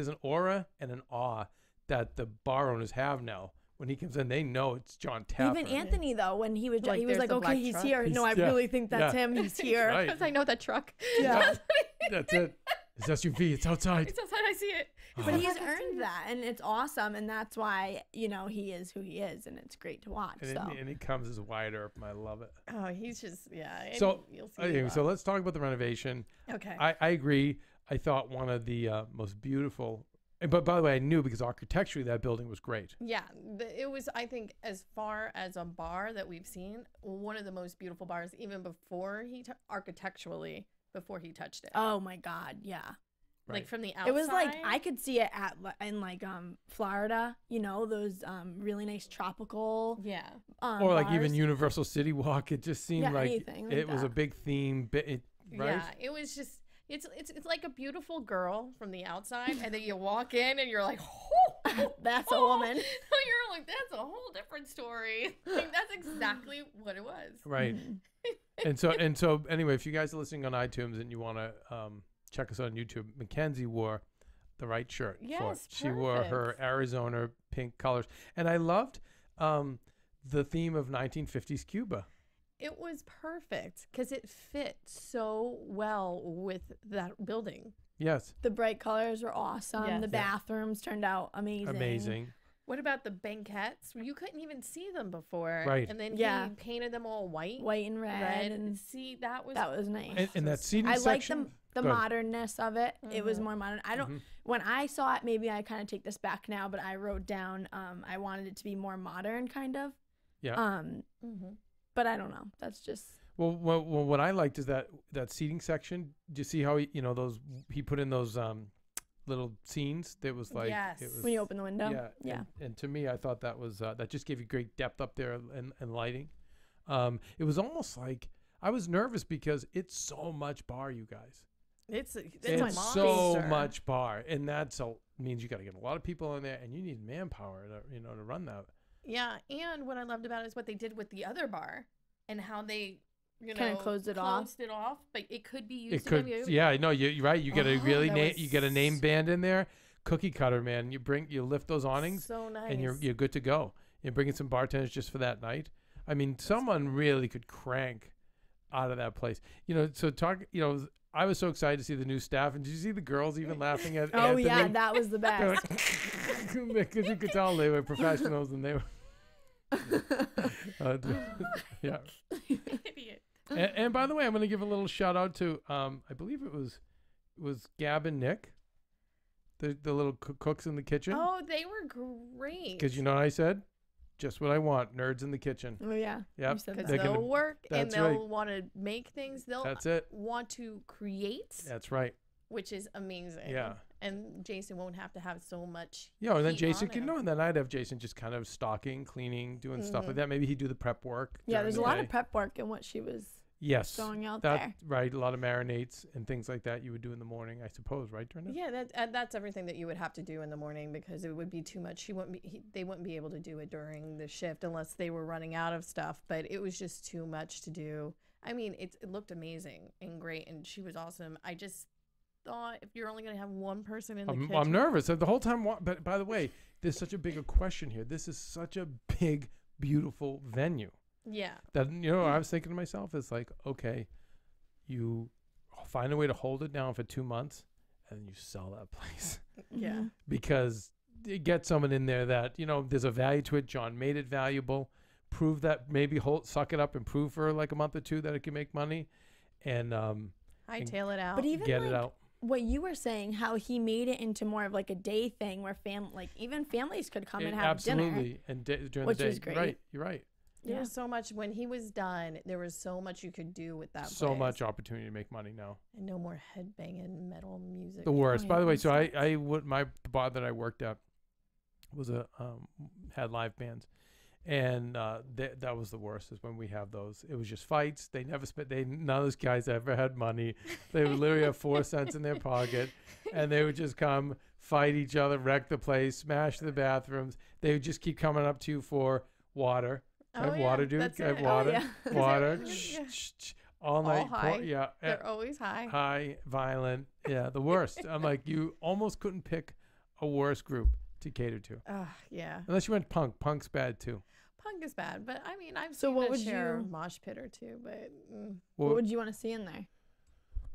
an aura and an awe that the bar owners have now. When he comes in, they know it's John Tapper. Even Anthony, though, when he was like, okay, he's here. No, I really think that's him. He's here. Right. Because I know that truck. Yeah. That's it. It's SUV. It's outside. It's outside. I see it. But he's earned that, and it's awesome, and that's why, he is who he is, and it's great to watch. And he comes as Wyatt Earp, and I love it. Oh, he's just, So, you'll see so let's talk about the renovation. Okay. I agree. I thought one of the most beautiful. But by the way, I knew because architecturally that building was great. Yeah, it was, I think, as far as a bar that we've seen, one of the most beautiful bars, even before architecturally, before he touched it. Oh my God, yeah. Right. Like from the outside. It was like, I could see it in Florida, those really nice tropical. Yeah. Or like bars. Even Universal City Walk, it just seemed like it was a big theme. Right? Yeah, it was just. It's like a beautiful girl from the outside, and then you walk in and you're like, oh, that's a woman. You're like, that's a whole different story. Like, that's exactly what it was. Right. and so anyway, if you guys are listening on iTunes and you want to check us out on YouTube, McKenzie wore the right shirt. Yes, she wore her Arizona pink colors, and I loved the theme of 1950s Cuba. It was perfect because it fit so well with that building. Yes. The bright colors were awesome. Yes. The bathrooms turned out amazing. What about the banquettes? You couldn't even see them before. Right. And then he painted them all white and red. And see, that was nice. And that seating section. I like the modernness of it. Mm-hmm. It was more modern. I don't. When I saw it, maybe I kind of take this back now, but I wrote down I wanted it to be more modern, kind of. Yeah. But I don't know. That's just. Well, what I liked is that seating section. Do you see how he put in those little scenes? That was like it was, when you open the window. Yeah. And to me, I thought that was that just gave you great depth up there and lighting. It was almost like I was nervous because it's so much bar, you guys. It's so much bar, and means you got to get a lot of people in there, and you need manpower to run that. Yeah, and what I loved about it is what they did with the other bar and how they, kind of closed it off, but it could be used. You're right. You get a you get a name band in there, cookie cutter, man. You lift those awnings, so nice, and you're good to go. You're bringing some bartenders just for that night. I mean, someone really could crank out of that place. I was so excited to see the new staff, and did you see the girls even laughing at? Oh yeah, that was the best. Because you could tell they were professionals, and they were. Yeah. Idiot. And by the way, I'm going to give a little shout out to I believe it was Gab and Nick, the little cooks in the kitchen. Oh, they were great. Because you know what I said? just what I want. Nerds in the kitchen. Oh yeah. Yep. You said Because that. they'll work and that's they'll right. want to make things. They'll That's it. want to create, That's right. which is amazing. Yeah. And Jason won't have to have so much. Yeah, and then heat Jason on can him. know, and then I'd have Jason just kind of stocking, cleaning, doing stuff like that. Maybe he'd do the prep work. Yeah, during there's the a lot day. of prep work in what she was Yes. throwing out That there. right, a lot of marinades and things like that you would do in the morning, I suppose, right, Dorinda? Yeah, that's everything that you would have to do in the morning because it would be too much. They wouldn't be able to do it during the shift unless they were running out of stuff. But it was just too much to do. I mean, it looked amazing and great, and she was awesome. I just thought if you're only going to have one person in the kitchen. I'm nervous the whole time. But by the way, there's such a bigger question here. This is such a big, beautiful venue. Yeah. That I was thinking to myself, it's like, okay, you find a way to hold it down for 2 months, and then you sell that place Yeah. because you get someone in there that there's a value to it. John made it valuable. Prove that, maybe suck it up and prove for like a month or two that it can make money, and Hightail it out. But even get like, it out. what you were saying, how he made it into more of like a day thing where even families could come and have dinner. Absolutely, and during which the day, is great. You're right. There Yeah. was so much when he was done. There was so much you could do with that. So place. much opportunity to make money now. And no more headbanging metal music. The worst. Oh, By yeah, the way, that so sucks. I would my bar that I worked at was had live bands, and that was the worst. Is when we have those. It was just fights. They never spent. None of those guys ever had money. They would literally have 4 cents in their pocket, and they would just come fight each other, wreck the place, smash the bathrooms. They would just keep coming up to you for water. Can I have water, dude? That's Can I have it. water? yeah. Water. Yeah. All night. high. Yeah. They're always high. High, violent. Yeah, the worst. I'm like, you almost couldn't pick a worse group to cater to. Yeah. Unless you went punk. Punk's bad too. Punk is bad, but I mean, I've So seen what a would share you- mosh pit or two, but What would you want to see in there?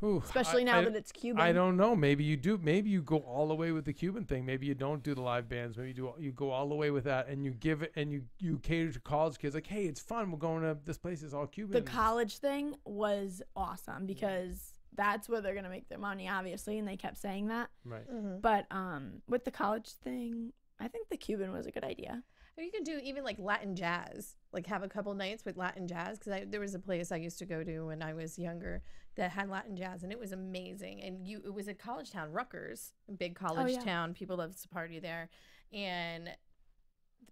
Ooh, Especially now that it's Cuban. I don't know. Maybe you do. Maybe you go all the way with the Cuban thing. Maybe you don't do the live bands. Maybe you go all the way with that, and you give it, and you cater to college kids. Like, hey, it's fun. We're going to this place. It's all Cuban. The college thing was awesome because that's where they're gonna make their money, obviously, and they kept saying that. Right. But with the college thing, I think the Cuban was a good idea. Or you can do even like Latin jazz, like have a couple nights with Latin jazz. Because there was a place I used to go to when I was younger that had Latin jazz, and it was amazing. And it was a college town, Rutgers, a big college yeah. town. People loved to party there, and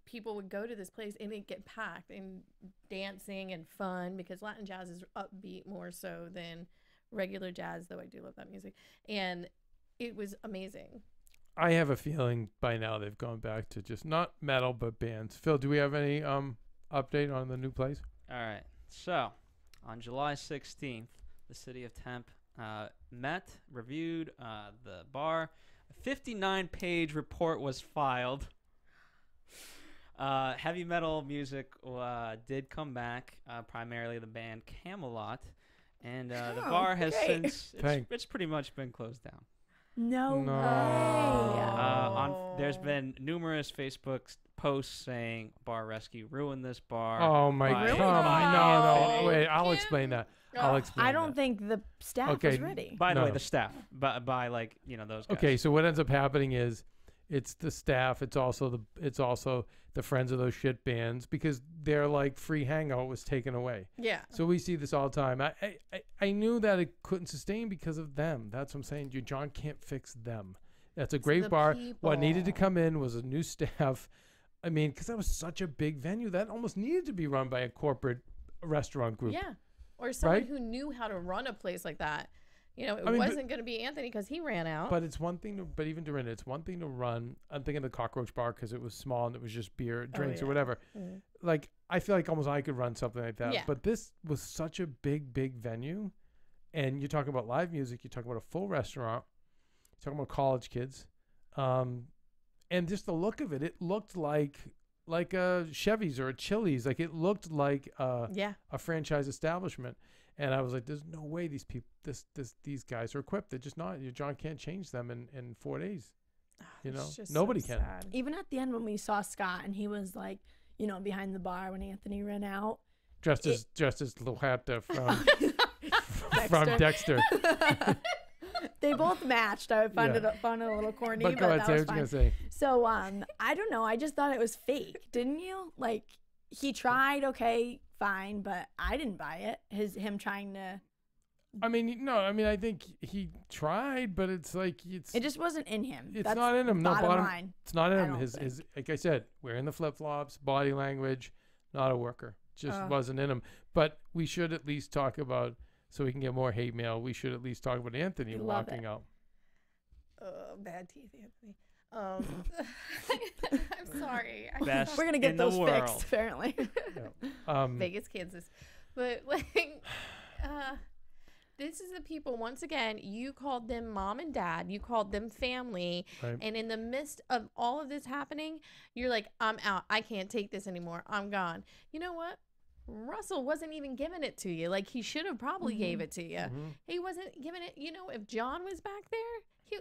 people would go to this place and it'd get packed and dancing and fun because Latin jazz is upbeat more so than regular jazz. Though I do love that music, and it was amazing. I have a feeling by now they've gone back to just not metal but bands. Phil, do we have any update on the new place? All right. So, on July 16th, the city of Tempe reviewed the bar. A 59-page report was filed. Heavy metal music did come back, primarily the band Camelot, and the bar has great. since it's pretty much been closed down. No No. way. There's been numerous Facebook posts saying Bar Rescue ruined this bar. Oh my by- God! by- No. Wait, I'll explain that. I'll explain. I don't that. think the staff Okay, was ready. By the way, No. the staff, by like those guys. Okay, so what ends up happening is it's the staff. It's also the friends of those shit bands because their like free hangout was taken away. Yeah. So we see this all the time. I knew that it couldn't sustain because of them. That's what I'm saying. John can't fix them. That's a great the bar. What needed to people. come in was a new staff. I mean, because that was such a big venue that almost needed to be run by a corporate restaurant group. Yeah. Or someone Right? who knew how to run a place like that. It I mean, wasn't going to be Anthony because he ran out. But it's one thing but even Dorinda, it's one thing to run. I'm thinking of the Cockroach Bar because it was small and it was just beer, drinks or yeah. whatever. Mm. Like, I feel like almost I could run something like that. Yeah. But this was such a big venue. And you're talking about live music. You're talking about a full restaurant. You're talking about college kids. And just the look of it, it looked like a Chevy's or a Chili's. Like, it looked like a franchise establishment. And I was like, there's no way these people, these guys are equipped. They're just not. John can't change them in 4 days. It's just Nobody so can. sad. Even at the end when we saw Scott and he was like, behind the bar when Anthony ran out. Dressed as Luhata from Dexter. They both matched. I found it a little corny, But but go ahead, that say was what fine. you're gonna say. So I don't know. I just thought it was fake, didn't you? Like he tried, okay, fine, but I didn't buy it. Him trying to. I mean, no. I mean, I think he tried, but it's like it just wasn't in him. It's That's not in him. No, bottom line. It's not in I him. don't His think. like I said, wearing the flip flops, body language, not a worker. Just wasn't in him. But we should at least talk about, so we can get more hate mail. We should at least talk about Anthony walking out. Bad teeth, Anthony. I'm sorry. Best We're gonna get in the those world. fixed, apparently. Vegas, Kansas. But like, this is the people, once again, you called them mom and dad, you called them family. Right. And in the midst of all of this happening, you're like, I'm out. I can't take this anymore. I'm gone. You know what? Russell wasn't even giving it to you. Like he should have probably gave it to you. He wasn't giving it. You know, if John was back there,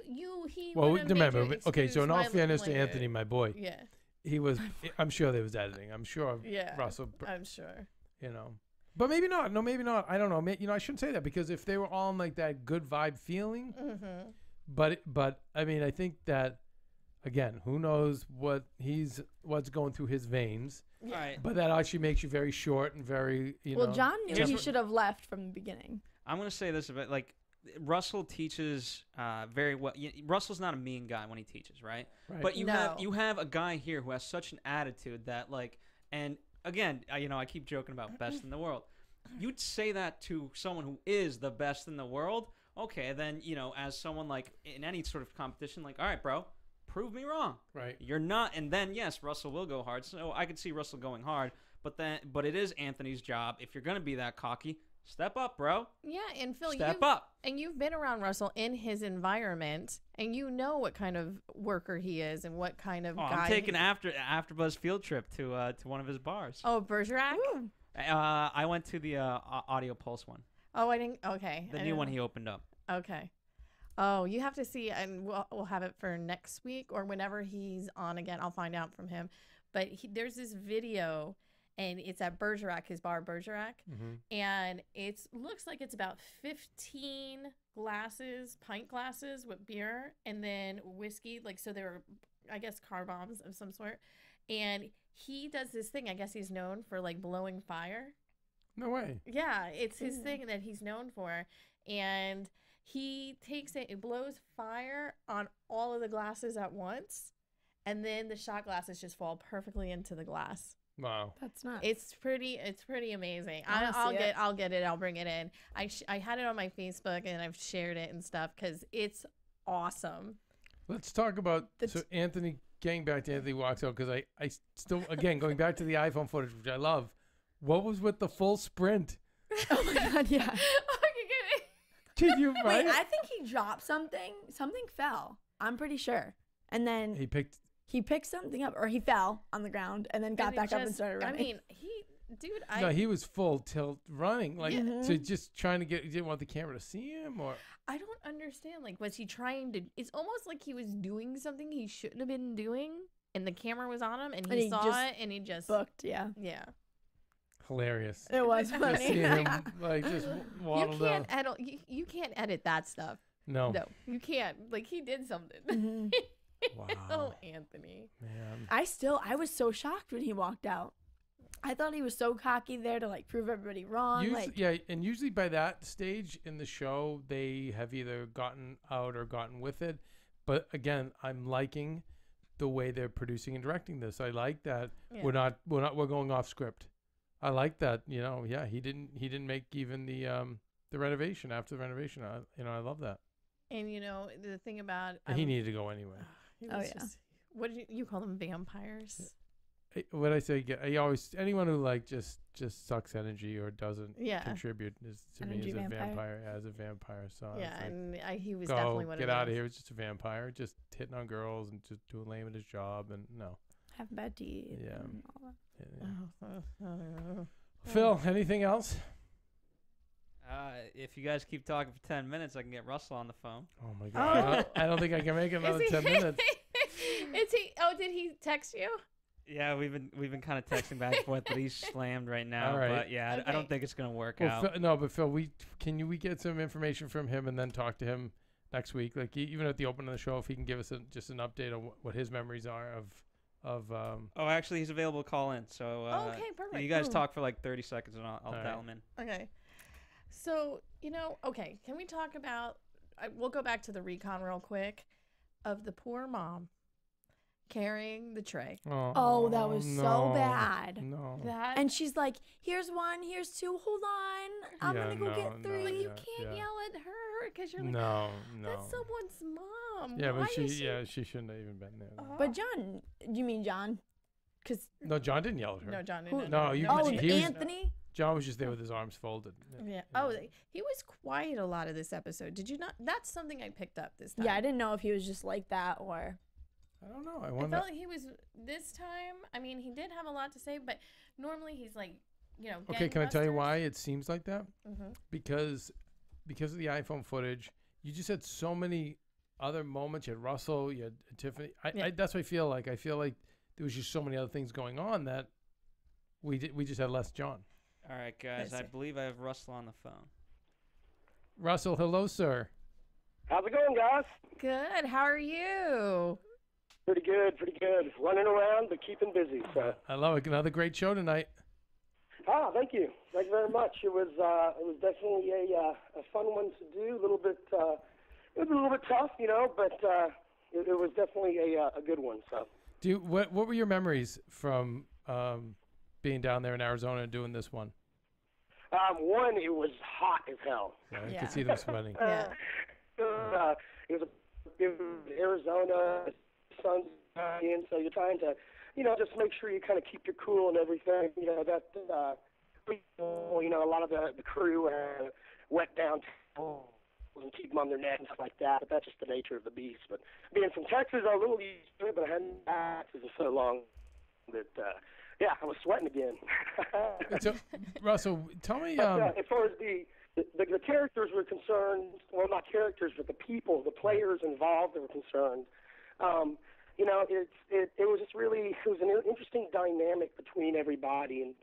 he Well, would've remember, made you okay. So excuse in all my fairness to language. Anthony, my boy, Yeah. he was. I'm sure there was editing. I'm sure. Yeah. Russell. I'm sure. You know. But maybe not. No, maybe not. I don't know. You know, I shouldn't say that because if they were all in like that good vibe feeling, but I mean, I think that again, who knows what's going through his veins. All right. But that actually makes you very short and very, you Well, know. John knew Just- he should have left from the beginning. I'm going to say this about, like, Russell teaches very well. Russell's not a mean guy when he teaches, right? Right. But you No. have a guy here who has such an attitude that, like, and again, you know, I keep joking about best in the world. You'd say that to someone who is the best in the world. Okay, then, you know, as someone like in any sort of competition, like, all right, bro, prove me wrong. Right. You're not, and then yes, Russell will go hard. So I could see Russell going hard, but it is Anthony's job. If you're gonna be that cocky, step up, bro. Yeah, and Phil, Step up. And you've been around Russell in his environment, and you know what kind of worker he is and what kind of guy. I'm taking AfterBuzz field trip to one of his bars. Oh, Bergerac? I went to the Audio Pulse one, Oh, I didn't. Okay. the I new didn't one know. he opened up. Okay. Oh, you have to see, and we'll have it for next week or whenever he's on again. I'll find out from him. But there's this video, and it's at Bergerac, his bar Bergerac, and it looks like it's about 15 glasses, pint glasses with beer, and then whiskey. Like, so there were, I guess, car bombs of some sort. And he does this thing. I guess he's known for like blowing fire. No way. Yeah, it's his thing that he's known for. And he takes it, blows fire on all of the glasses at once, and then the shot glasses just fall perfectly into the glass. Wow. That's not. It's pretty amazing. I wanna see it. I'll get it. I'll bring it in. I had it on my Facebook and I've shared it and stuff because it's awesome. Let's talk about so Anthony. Getting back to Anthony walks out because I still again going back to the iPhone footage which I love. What was with the full sprint? Oh my god, yeah. Can you Wait, I think he dropped something. Something fell. I'm pretty sure. And then he picked something up, or he fell on the ground and then got And it back up and just- started running. I mean, No, he was full tilt running, like to just trying to get. He didn't want the camera to see him, or I don't understand. Like, was he trying to? It's almost like he was doing something he shouldn't have been doing, and the camera was on him, and he saw just it, and he just booked. Yeah, yeah. hilarious. It was Just funny. seeing him like just waddle You can't down. edit. You can't edit that stuff. No. No, you can't. Like, he did something. Wow. Oh, Anthony. Man. I was so shocked when he walked out. I thought he was so cocky there to like prove everybody wrong. Usually, like, yeah, and usually by that stage in the show, they have either gotten out or gotten with it. But again, I'm liking the way they're producing and directing this. I like that we're going off script. I like that. You know, yeah, he didn't make even the renovation after the renovation. I love that. And you know the thing about And he needed to go anyway. Oh yeah. What did you call them? Vampires. What I say, I always anyone who like just sucks energy or doesn't Yeah. contribute is to Energy me is vampire. a vampire. As a vampire, so Yeah, it's like, and he was definitely one of get those. out of here. It's just a vampire, just hitting on girls and just doing lame at his job, and no. have bad teeth. Yeah. and all that. Yeah. Phil, anything else? If you guys keep talking for 10 minutes, I can get Russell on the phone. Oh my God, I don't think I can make another 10 minutes. Is he? Oh, did he text you? Yeah, we've been kind of texting back and forth, but he's slammed right now. All right. But yeah, I don't Okay. think it's gonna work Well, out. Phil, no, but Phil, we get some information from him and then talk to him next week. Like even at the opening of the show, if he can give us just an update on what his memories are of. Oh, actually, he's available to call in. So okay, perfect. you guys talk for like 30 seconds, and I'll dial him in. Okay. So okay, can we talk about? We'll go back to the recon real quick of the poor mom carrying the tray. Oh, that was so bad. No. And she's like, here's one, here's two, hold on. I'm going to go get three. But you can't yell at her because you're like, no. That's someone's mom. Yeah, Why but is she shouldn't have even been there. But John, you mean John? No, John didn't yell at her. No, John Who- didn't. No, Anthony? John was just there with his arms folded. Yeah. Oh, he was quiet a lot of this episode. Did you not? That's something I picked up this time. Yeah, I didn't know if he was just like that or. I don't know. I felt like he was this time. I mean, he did have a lot to say, but normally he's like, Okay, can I tell you why it seems like that? Mm-hmm. Because of the iPhone footage, you just had so many other moments. You had Russell, you had Tiffany. That's what I feel like. I feel like there was just so many other things going on that we just had less John. All right, guys. I believe I have Russell on the phone. Russell, hello, sir. How's it going, guys? Good. How are you? Pretty good. Running around, but keeping busy. So I love it. Another great show tonight. Ah, thank you very much. It was definitely a fun one to do. It was a little bit tough, but it was definitely a good one. So, What were your memories from being down there in Arizona and doing this one? One, it was hot as hell. Yeah, I could see them sweating. It was Arizona, sun's in, so you're trying to, just make sure you kind of keep your cool and everything. A lot of the crew wet down and keep them on their net and stuff like that. But that's just the nature of the beast. But being from Texas, I was a little used to it, but I hadn't been back for so long that I was sweating again. So, Russell, tell me. As far as the characters were concerned, well, not characters, but the people, the players involved that were concerned. It was just really, it was an interesting dynamic between everybody, and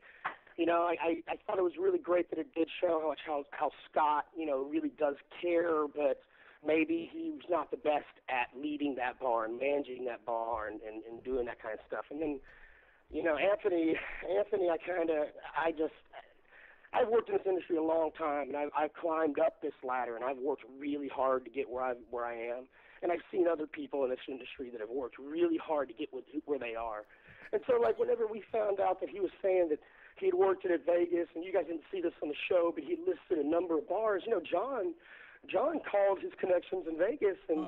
I thought it was really great that it did show how Scott really does care, but maybe he was not the best at leading that bar and managing that bar and doing that kind of stuff. And then Anthony, I've worked in this industry a long time, and I've climbed up this ladder, and I've worked really hard to get where I am. And I've seen other people in this industry that have worked really hard to get where they are. And so, like, whenever we found out that he was saying that he had worked at Vegas, and you guys didn't see this on the show, but he listed a number of bars. John called his connections in Vegas, and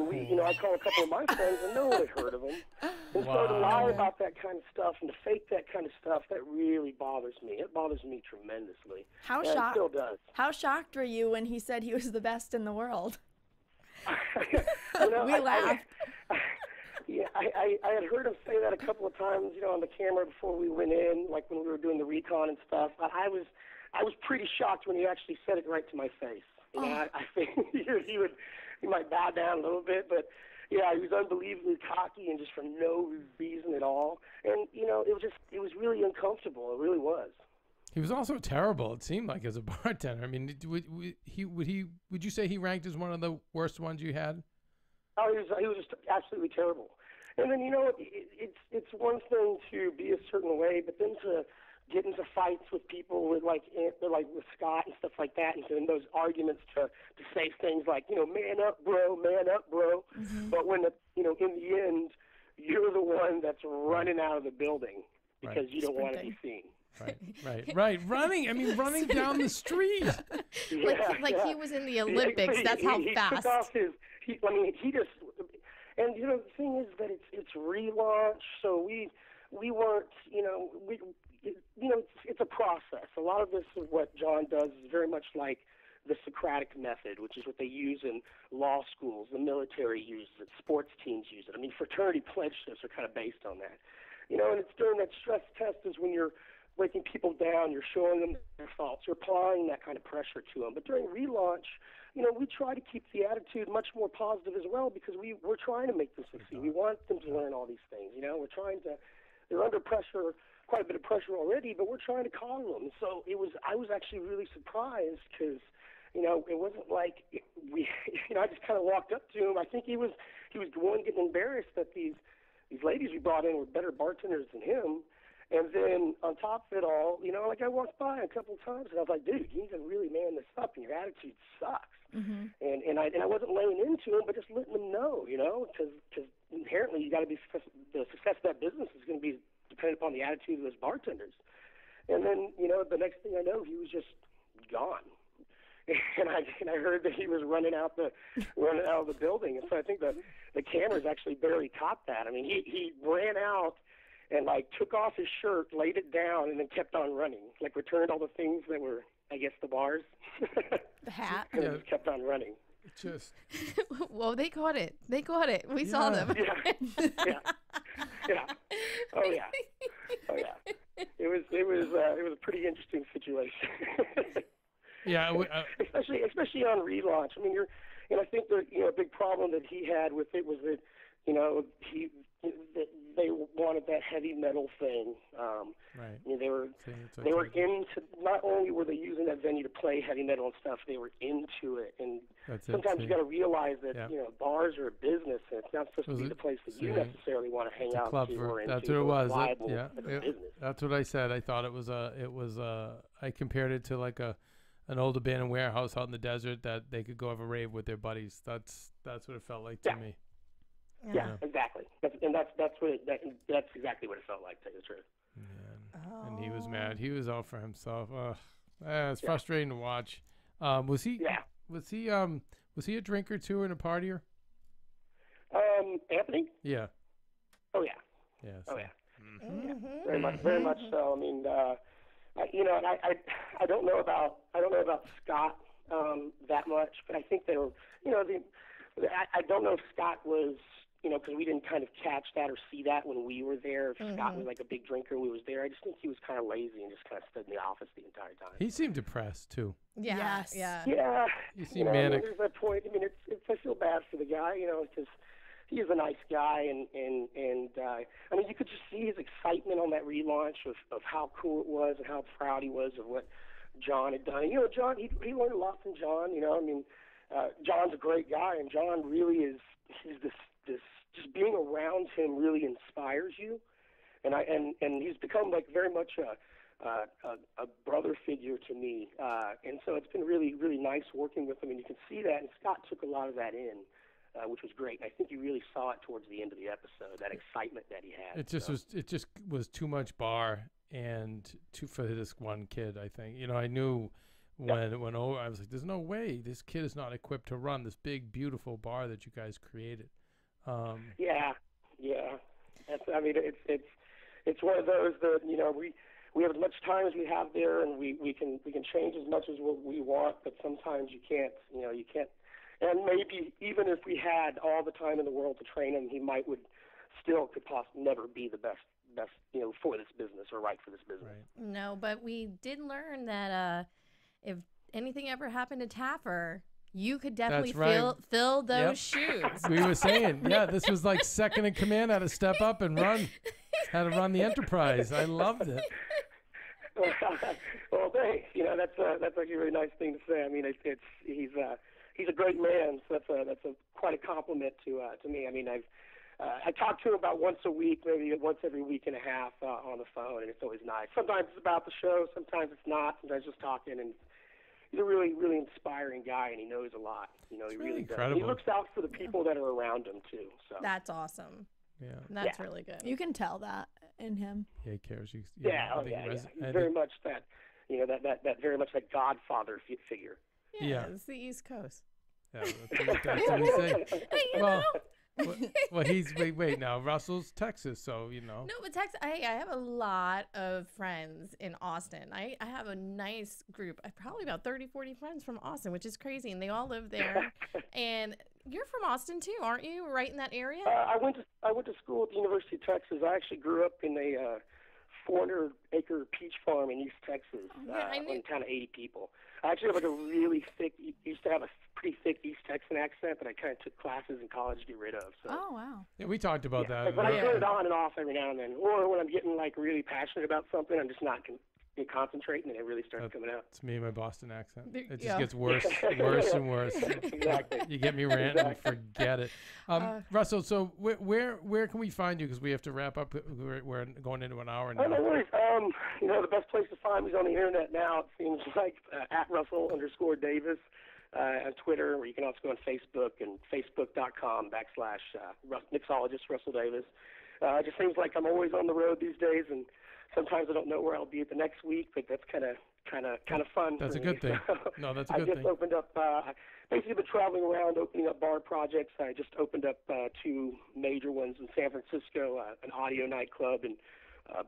we, I called a couple of my friends, and no one had heard of him. And so to lie about that kind of stuff and to fake that kind of stuff, that really bothers me. It bothers me tremendously. How shocked? It still does. How shocked were you when he said he was the best in the world? We laughed. I had heard him say that a couple of times, on the camera before we went in, like when we were doing the recon and stuff. I was pretty shocked when he actually said it right to my face. I think he might bow down a little bit, but yeah, he was unbelievably cocky and just for no reason at all. And it was really uncomfortable. It really was. He was also terrible. It seemed like as a bartender. I mean, would you say he ranked as one of the worst ones you had? Oh, he was just absolutely terrible. And then it's one thing to be a certain way, but then to get into fights with people with with Scott and stuff like that, and in those arguments to say things like man up, bro. Mm-hmm. But when in the end you're the one that's running out of the building because you don't want to be seen. Right. Running down the street. He was in the Olympics. That's how fast. Took off he just. And the thing is that it's relaunch, so we weren't. It's a process. A lot of this is what John does is very much like the Socratic method, which is what they use in law schools, the military uses it, sports teams use it. I mean, fraternity pledge shifts are kind of based on that. And it's during that stress test is when you're breaking people down, you're showing them their faults, you're applying that kind of pressure to them. But during relaunch, we try to keep the attitude much more positive as well because we're trying to make them succeed. We want them to learn all these things. We're trying to. They're under pressure, quite a bit of pressure already, but we're trying to calm them. So I was actually really surprised because you know, it wasn't like we, you know, I just kind of walked up to him. I think he was one getting embarrassed that these ladies we brought in were better bartenders than him. And then on top of it all, you know, like I walked by a couple of times and I was like, dude, you need to really man this up, and your attitude sucks. Mm-hmm. And I wasn't laying into him, but just letting him know, you know, because inherently you got to be the success of that business is going to be dependent upon the attitude of those bartenders. And then, you know, the next thing I know, he was just gone. And I heard that he was running out of the building. And so I think the cameras actually barely caught that. I mean, he ran out and like took off his shirt, laid it down, and then kept on running. Like returned all the things that were, I guess, the bars. The hat. And just kept on running. Just. Well, they caught it. They caught it. We saw them. Yeah. Oh yeah. It was a pretty interesting situation. Yeah. Especially on relaunch. I mean, I think that, you know, a big problem that he had with it was that, you know, that they wanted that heavy metal thing. Right. You know, they were into, not only were they using that venue to play heavy metal and stuff, they were into it. And sometimes you got to realize that, you know, bars are a business, and it's not supposed to be the place that you necessarily want to hang out to or into. That's what it was. Business. That's what I said. I thought it was I compared it to like an old abandoned warehouse out in the desert that they could go have a rave with their buddies. That's what it felt like to me. Yeah, exactly. That's exactly what it felt like, to tell you the truth. Yeah. And he was mad. He was out for himself. It's frustrating to watch. Was he? Yeah. Was he a drinker too and a partier? Anthony? Yeah. Oh yeah. Yeah. So. Oh yeah. Very much so. I mean, you know, and I don't know about Scott that much, but I think they were, you know, I don't know if Scott was, you know, because we didn't kind of catch that or see that when we were there. If Scott was like a big drinker and we was there, I just think he was kind of lazy and just kind of stood in the office the entire time. He seemed depressed too. Yeah. Yes. Yeah. He seemed manic. There's that point. I mean, I feel bad for the guy, you know, because he is a nice guy, and I mean, you could just see his excitement on that relaunch of how cool it was and how proud he was of what John had done. And, you know, John, he learned a lot from John. You know, I mean, John's a great guy, and John really is. He's this just being around him really inspires you, and he's become like very much a brother figure to me, and so it's been really, really nice working with him, and you can see that, and Scott took a lot of that in, which was great. And I think you really saw it towards the end of the episode, that excitement that he had. It just was too much bar and for this one kid. I think, you know, I knew when I was like, there's no way this kid is not equipped to run this big, beautiful bar that you guys created. Yeah. I mean, it's one of those that, you know, we have as much time as we have there, and we can change as much as what we want, but sometimes you can't. And maybe even if we had all the time in the world to train him, he could possibly never be the best, you know, for this business or right for this business. Right. No, but we did learn that if anything ever happened to Taffer, you could definitely fill those shoes. We were saying, this was like second in command. Had to step up and run. Had to run the Enterprise. I loved it. Well, thanks. You know, that's actually a really nice thing to say. I mean, he's a great man. So that's quite a compliment to me. I mean, I talk to him about once a week, maybe once every week and a half on the phone, and it's always nice. Sometimes it's about the show, sometimes it's not. Sometimes just talking, and he's a really, really inspiring guy, and he knows a lot. You know, he really does. He looks out for the people that are around him too. So that's awesome. Yeah, that's really good. You can tell that in him. Yeah, he cares. He's very much that, you know, that very much that Godfather figure. Yeah, it's the East Coast. Yeah, that's what we say. Well, he's wait now. Russell's Texas, so you know. No, but Texas. I have a lot of friends in Austin. I have a nice group. I have probably about 30, 40 friends from Austin, which is crazy, and they all live there. And you're from Austin too, aren't you? Right in that area. I went to school at the University of Texas. I actually grew up in a 400-acre peach farm in East Texas. In town of 80 people. I actually have like a really thick. Used to have a pretty thick East Texan accent that I kind of took classes in college to get rid of. So. Oh wow. Yeah, we talked about that. But I turn it on and off every now and then, or when I'm getting like really passionate about something, I'm just not get concentrating, and it really starts coming out. It's me and my Boston accent. It just Yeah. gets worse, worse and worse. Exactly. You get me ranting, forget it. Russell, so where can we find you? Because we have to wrap up. We're going into an hour now. Oh, no worries. You know, the best place to find me is on the internet now. It seems like at Russell_Davis on Twitter, or you can also go on Facebook and Facebook.com/ mixologist Russell Davis. It just seems like I'm always on the road these days, and sometimes I don't know where I'll be at the next week, but that's kind of fun. That's for a good me. thing. No, that's a good I just thing. opened up. Basically, been traveling around, opening up bar projects. I just opened up 2 major ones in San Francisco, an audio nightclub, and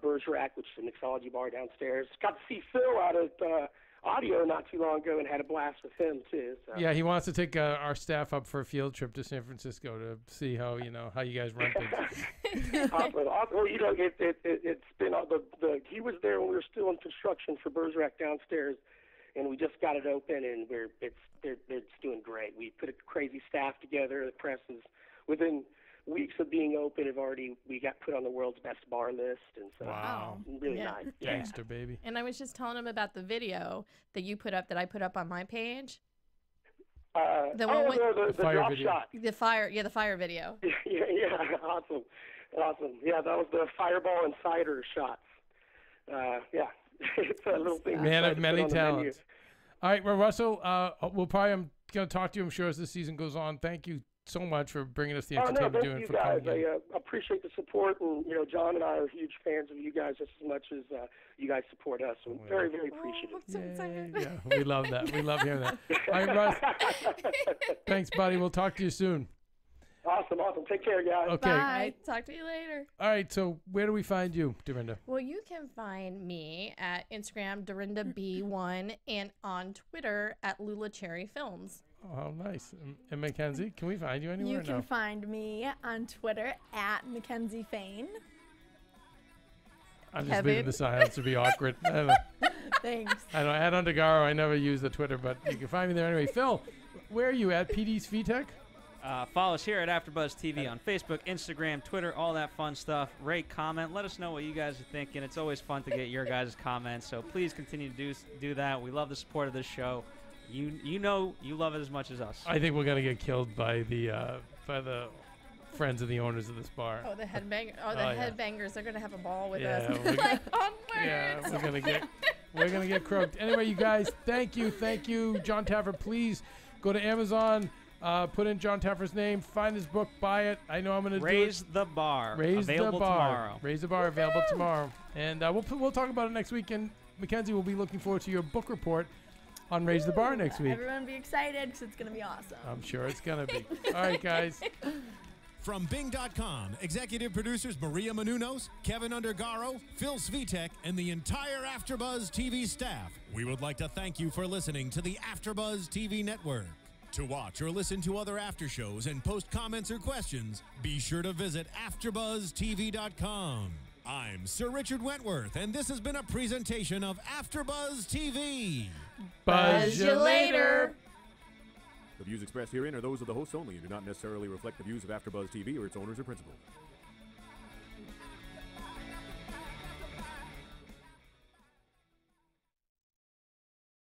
Bergerac, which is a mixology bar downstairs. Got to see Phil out at audio not too long ago and had a blast with him too. So. Yeah, he wants to take our staff up for a field trip to San Francisco to see how you guys run things. Awesome. Well, you know, it's been he was there when we were still in construction for Bergerac downstairs, and we just got it open, and they're doing great. We put a crazy staff together. The press is within weeks of being open we got put on the world's best bar list, and so Wow. really Yeah. nice. Gangster, baby. And I was just telling him about the video that you put up, that I put up on my page. The fire drop video. shot. The fire video. Yeah, awesome. Yeah, that was the fireball and cider shots. Yeah, it's a little thing. Man of to many put on the menu. talents. All right, well, Russell, I'm going to talk to you, I'm sure, as the season goes on. Thank you so much for bringing us the entertainment thank doing you for guys. coming in. I appreciate the support, and you know, John and I are huge fans of you guys just as much as you guys support us. So I'm very, very appreciative. I'm so excited. Yeah, we love that. We love hearing that. All right, Russ. Thanks, buddy. We'll talk to you soon. Awesome. Take care, guys. Okay. Bye. Talk to you later. All right, so where do we find you, Dorinda? Well, you can find me at Instagram, DorindaB1, and on Twitter at Lula Cherry Films. Oh, nice. And McKenzie, can we find you anywhere? You can find me on Twitter at McKenzie Fayne. I'm just Keven. leaving the silence to be awkward. I don't know. Thanks. I know, at Undergaro, I never use the Twitter, but you can find me there anyway. Phil, where are you at? PD's VTech? Follow us here at AfterBuzz TV on Facebook, Instagram, Twitter, all that fun stuff. Rate, comment. Let us know what you guys are thinking. It's always fun to get your guys' comments, so please continue to do that. We love the support of this show. You know you love it as much as us. I think we're going to get killed by the friends of the owners of this bar. Oh, the headbanger! Oh, the yeah. headbangers! They're gonna have a ball with Yeah, us. we're Like on words. Yeah, we're gonna get croaked. Anyway, you guys, thank you, John Taffer. Please go to Amazon, put in John Taffer's name, find his book, buy it. I know I'm gonna Raise the Bar. Available tomorrow. Raise the Bar, available tomorrow, and we'll talk about it next week. And McKenzie will be looking forward to your book report on Raise the Bar next week. Everyone be excited because it's going to be awesome. I'm sure it's gonna be. All right, guys. From Bing.com, executive producers Maria Menounos, Keven Undergaro, Phil Svitek, and the entire AfterBuzz TV staff, we would like to thank you for listening to the AfterBuzz TV network. To watch or listen to other after shows and post comments or questions, be sure to visit AfterBuzzTV.com. I'm Sir Richard Wentworth, and this has been a presentation of AfterBuzz TV. Buzz you later. The views expressed herein are those of the hosts only and do not necessarily reflect the views of AfterBuzz TV or its owners or principals.